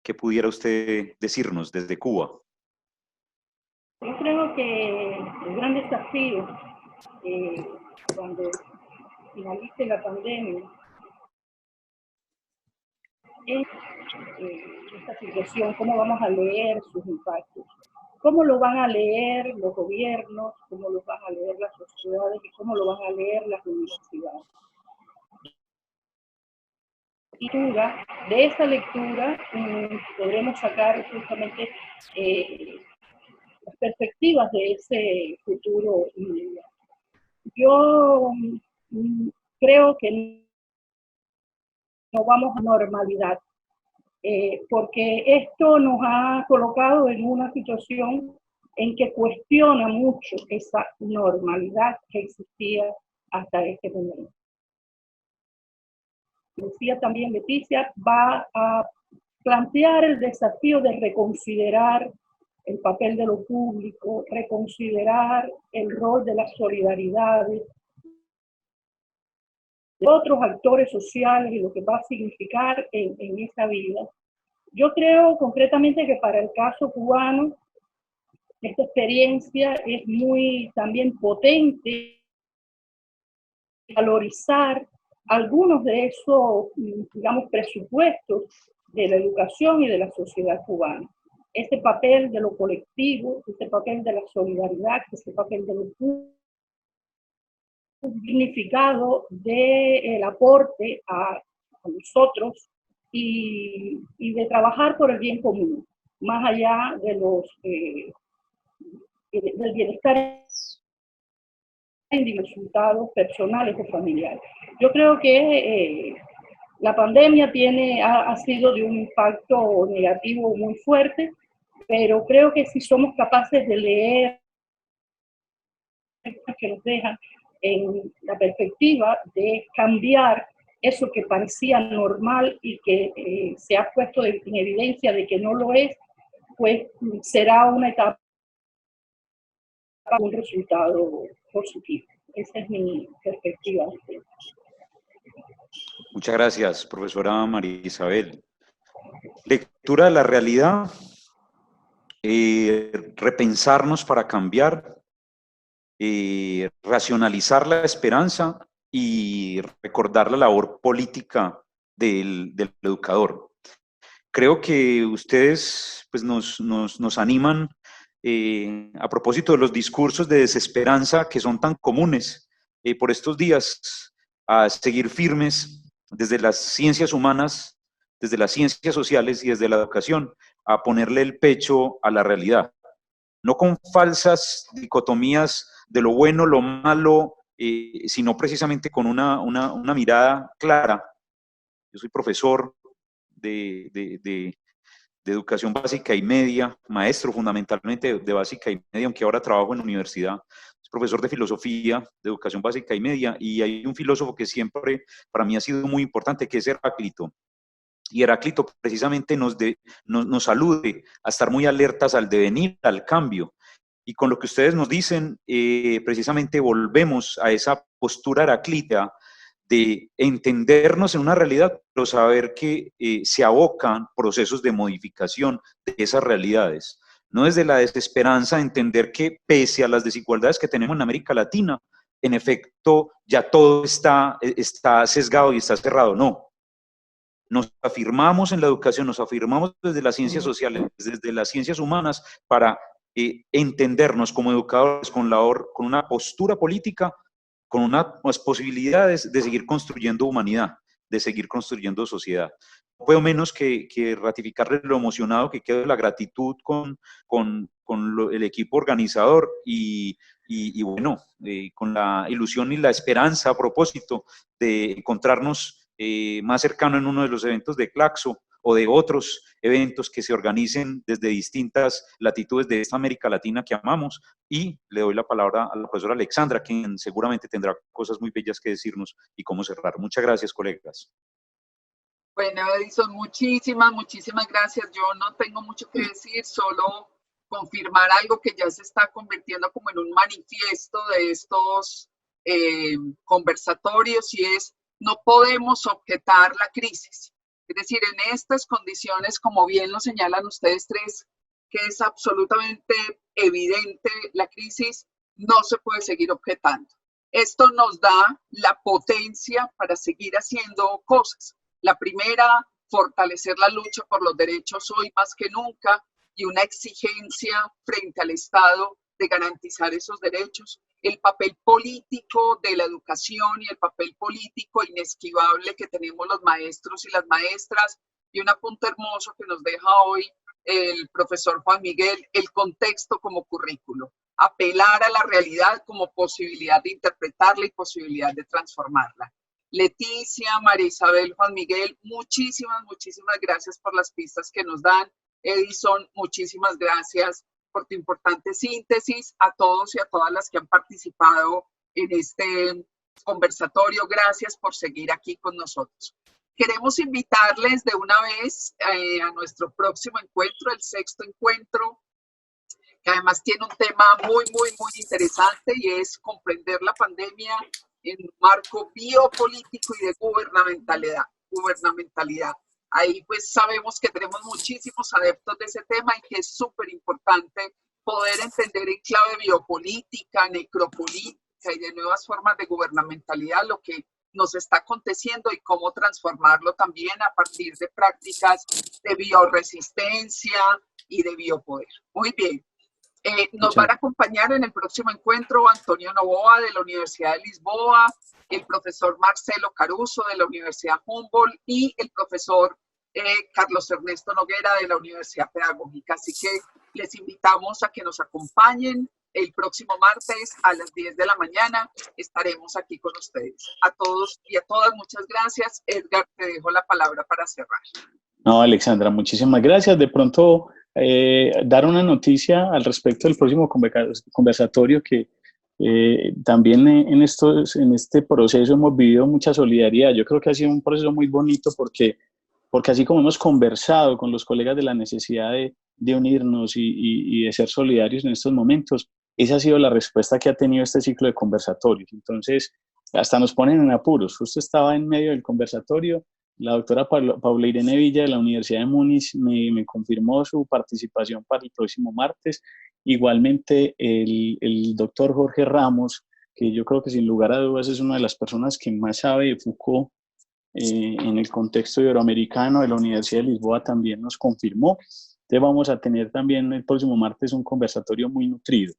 ¿qué pudiera usted decirnos desde Cuba? Yo creo que el gran desafío cuando finalice la pandemia es esta situación, cómo vamos a leer sus impactos, cómo lo van a leer los gobiernos, cómo lo van a leer las sociedades y cómo lo van a leer las universidades. Y de esa lectura podremos sacar justamente las perspectivas de ese futuro inmediato. Yo creo que no vamos a normalidad, porque esto nos ha colocado en una situación en que cuestiona mucho esa normalidad que existía hasta este momento. Decía también Leticia, va a plantear el desafío de reconsiderar el papel de lo público, reconsiderar el rol de las solidaridades, de otros actores sociales y lo que va a significar en esa vida. Yo creo concretamente que para el caso cubano, esta experiencia es muy también potente, valorizar algunos de esos, digamos, presupuestos de la educación y de la sociedad cubana. Este papel de lo colectivo, este papel de la solidaridad, este papel de lo público, significado del aporte a nosotros y de trabajar por el bien común, más allá de del bienestar en resultados personales o familiares. Yo creo que la pandemia ha sido de un impacto negativo muy fuerte, pero creo que si somos capaces de leer que nos dejan en la perspectiva de cambiar eso que parecía normal y que se ha puesto en evidencia de que no lo es, pues será una etapa, un resultado positivo. Esa es mi perspectiva. Muchas gracias, profesora María Isabel. Lectura de la realidad, repensarnos para cambiar, racionalizar la esperanza y recordar la labor política del educador. Creo que ustedes pues, nos animan a propósito de los discursos de desesperanza que son tan comunes por estos días, a seguir firmes desde las ciencias humanas, desde las ciencias sociales y desde la educación, a ponerle el pecho a la realidad. No con falsas dicotomías de lo bueno, lo malo, sino precisamente con una mirada clara. Yo soy profesor de educación básica y media, maestro fundamentalmente de básica y media, aunque ahora trabajo en universidad. Soy profesor de filosofía, de educación básica y media, y hay un filósofo que siempre para mí ha sido muy importante, que es Heráclito. Y Heráclito precisamente nos alude a estar muy alertas al devenir, al cambio. Y con lo que ustedes nos dicen, precisamente volvemos a esa postura heraclítea de entendernos en una realidad, pero saber que se abocan procesos de modificación de esas realidades. No desde la desesperanza, entender que pese a las desigualdades que tenemos en América Latina, en efecto, ya todo está sesgado y está cerrado. No. Nos afirmamos en la educación, nos afirmamos desde las ciencias sociales, desde las ciencias humanas, para entendernos como educadores con una postura política, con unas posibilidades de seguir construyendo humanidad, de seguir construyendo sociedad. No puedo menos que ratificarle lo emocionado que quedo de la gratitud con el equipo organizador y bueno, con la ilusión y la esperanza a propósito de encontrarnos más cercano en uno de los eventos de Claxo o de otros eventos que se organicen desde distintas latitudes de esta América Latina que amamos. Y le doy la palabra a la profesora Alexandra, quien seguramente tendrá cosas muy bellas que decirnos y cómo cerrar. Muchas gracias, colegas. Bueno, Edison, muchísimas gracias. Yo no tengo mucho que decir, solo confirmar algo que ya se está convirtiendo como en un manifiesto de estos conversatorios, y es: no podemos objetar la crisis. Es decir, en estas condiciones, como bien lo señalan ustedes tres, que es absolutamente evidente la crisis, no se puede seguir objetando. Esto nos da la potencia para seguir haciendo cosas. La primera, fortalecer la lucha por los derechos hoy más que nunca y una exigencia frente al Estado de garantizar esos derechos. El papel político de la educación y el papel político inesquivable que tenemos los maestros y las maestras. Y un apunte hermoso que nos deja hoy el profesor Juan Miguel, el contexto como currículo. Apelar a la realidad como posibilidad de interpretarla y posibilidad de transformarla. Leticia, María Isabel, Juan Miguel, muchísimas gracias por las pistas que nos dan. Edison, muchísimas gracias por tu importante síntesis. A todos y a todas las que han participado en este conversatorio, gracias por seguir aquí con nosotros. Queremos invitarles de una vez a nuestro próximo encuentro, el 6º encuentro, que además tiene un tema muy interesante y es comprender la pandemia en un marco biopolítico y de gubernamentalidad. Ahí pues sabemos que tenemos muchísimos adeptos de ese tema y que es súper importante poder entender en clave biopolítica, necropolítica y de nuevas formas de gubernamentalidad lo que nos está aconteciendo y cómo transformarlo también a partir de prácticas de bioresistencia y de biopoder. Muy bien. Nos van a acompañar en el próximo encuentro Antonio Novoa de la Universidad de Lisboa, el profesor Marcelo Caruso de la Universidad Humboldt y el profesor Carlos Ernesto Noguera de la Universidad Pedagógica. Así que les invitamos a que nos acompañen el próximo martes a las 10 de la mañana. Estaremos aquí con ustedes. A todos y a todas, muchas gracias. Edgar, te dejo la palabra para cerrar. No, Alexandra, muchísimas gracias. De pronto, dar una noticia al respecto del próximo conversatorio que también en este proceso hemos vivido mucha solidaridad. Yo creo que ha sido un proceso muy bonito porque así como hemos conversado con los colegas de la necesidad de unirnos y de ser solidarios en estos momentos, esa ha sido la respuesta que ha tenido este ciclo de conversatorios. Entonces, hasta nos ponen en apuros. Justo estaba en medio del conversatorio, la doctora Paula Irene Villa de la Universidad de Múnich me confirmó su participación para el próximo martes. Igualmente, el doctor Jorge Ramos, que yo creo que sin lugar a dudas es una de las personas que más sabe de Foucault en el contexto iberoamericano de la Universidad de Lisboa, también nos confirmó. Entonces vamos a tener también el próximo martes un conversatorio muy nutrido.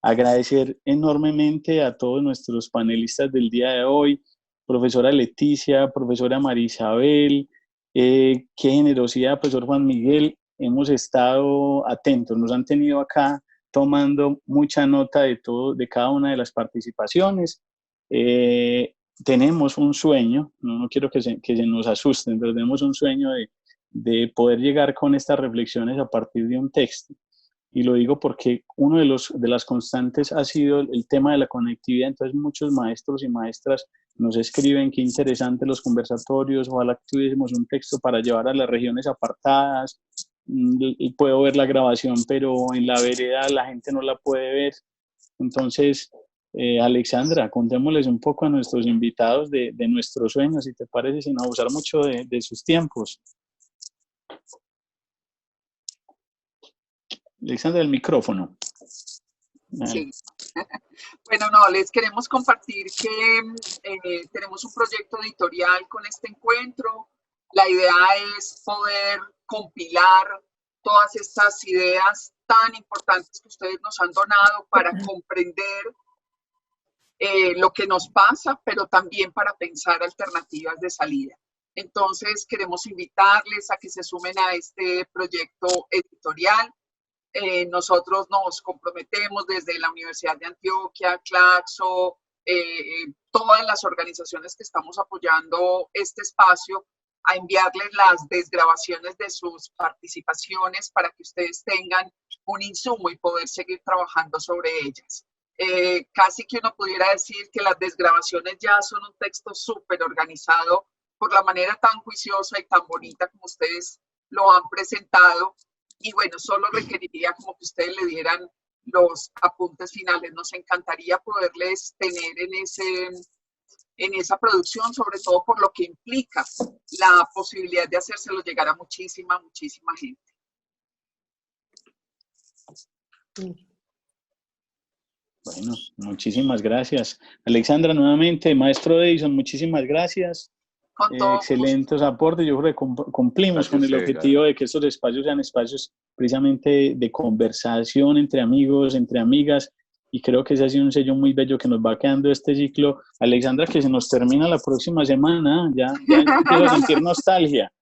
Agradecer enormemente a todos nuestros panelistas del día de hoy, profesora Leticia, profesora María Isabel, qué generosidad, profesor Juan Miguel, hemos estado atentos, nos han tenido acá tomando mucha nota de todo, de cada una de las participaciones. Tenemos un sueño, no quiero que se nos asusten, pero tenemos un sueño de poder llegar con estas reflexiones a partir de un texto. Y lo digo porque uno de las constantes ha sido el tema de la conectividad. Entonces muchos maestros y maestras nos escriben qué interesante los conversatorios, ojalá que tuviésemos un texto para llevar a las regiones apartadas, y puedo ver la grabación, pero en la vereda la gente no la puede ver. Entonces, Alexandra, contémosles un poco a nuestros invitados de nuestros sueños, si te parece, sin abusar mucho de sus tiempos. Alexandra, el micrófono. Sí. Bueno, no, les queremos compartir que tenemos un proyecto editorial con este encuentro. La idea es poder compilar todas estas ideas tan importantes que ustedes nos han donado para comprender lo que nos pasa, pero también para pensar alternativas de salida. Entonces, queremos invitarles a que se sumen a este proyecto editorial. Nosotros nos comprometemos desde la Universidad de Antioquia, Claxo, todas las organizaciones que estamos apoyando este espacio, a enviarles las desgrabaciones de sus participaciones para que ustedes tengan un insumo y poder seguir trabajando sobre ellas. Casi que uno pudiera decir que las desgrabaciones ya son un texto súper organizado por la manera tan juiciosa y tan bonita como ustedes lo han presentado. Y bueno, solo requeriría como que ustedes le dieran los apuntes finales. Nos encantaría poderles tener en esa producción, sobre todo por lo que implica la posibilidad de hacérselo llegar a muchísima, muchísima gente. Bueno, muchísimas gracias. Alexandra, nuevamente, maestro Edison, muchísimas gracias. Con todo Excelentes aportes. Yo creo que cumplimos con el objetivo de que estos espacios sean espacios precisamente de conversación entre amigos, entre amigas, y creo que ese ha sido un sello muy bello que nos va quedando este ciclo. Alexandra, que se nos termina la próxima semana, ya empiezo a sentir nostalgia.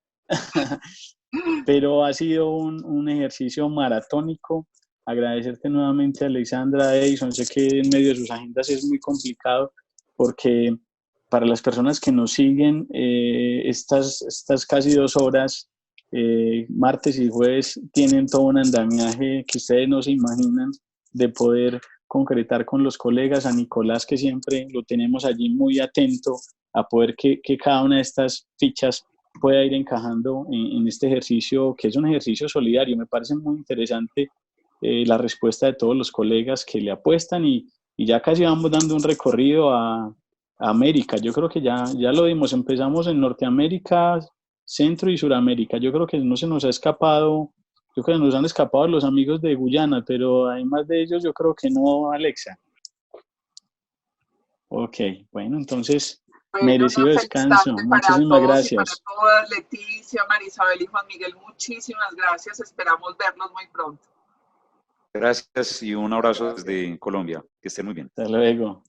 Pero ha sido un ejercicio maratónico. Agradecerte nuevamente, Alexandra, Edison. Sé que en medio de sus agendas es muy complicado, porque para las personas que nos siguen, estas casi 2 horas, martes y jueves, tienen todo un andamiaje que ustedes no se imaginan de poder concretar con los colegas. A Nicolás, que siempre lo tenemos allí muy atento a poder que cada una de estas fichas pueda ir encajando en este ejercicio, que es un ejercicio solidario. Me parece muy interesante la respuesta de todos los colegas que le apuestan, y ya casi vamos dando un recorrido a América. Yo creo que ya lo dimos. Empezamos en Norteamérica, Centro y Suramérica. Yo creo que no se nos ha escapado. Yo creo que nos han escapado los amigos de Guyana, pero además de ellos, yo creo que no, Alexa. Ok, bueno, entonces, merecido descanso. Muchísimas gracias. Para todas, Leticia, Marisabel y Juan Miguel, muchísimas gracias. Esperamos verlos muy pronto. Gracias y un abrazo desde Colombia. Que estén muy bien. Hasta luego.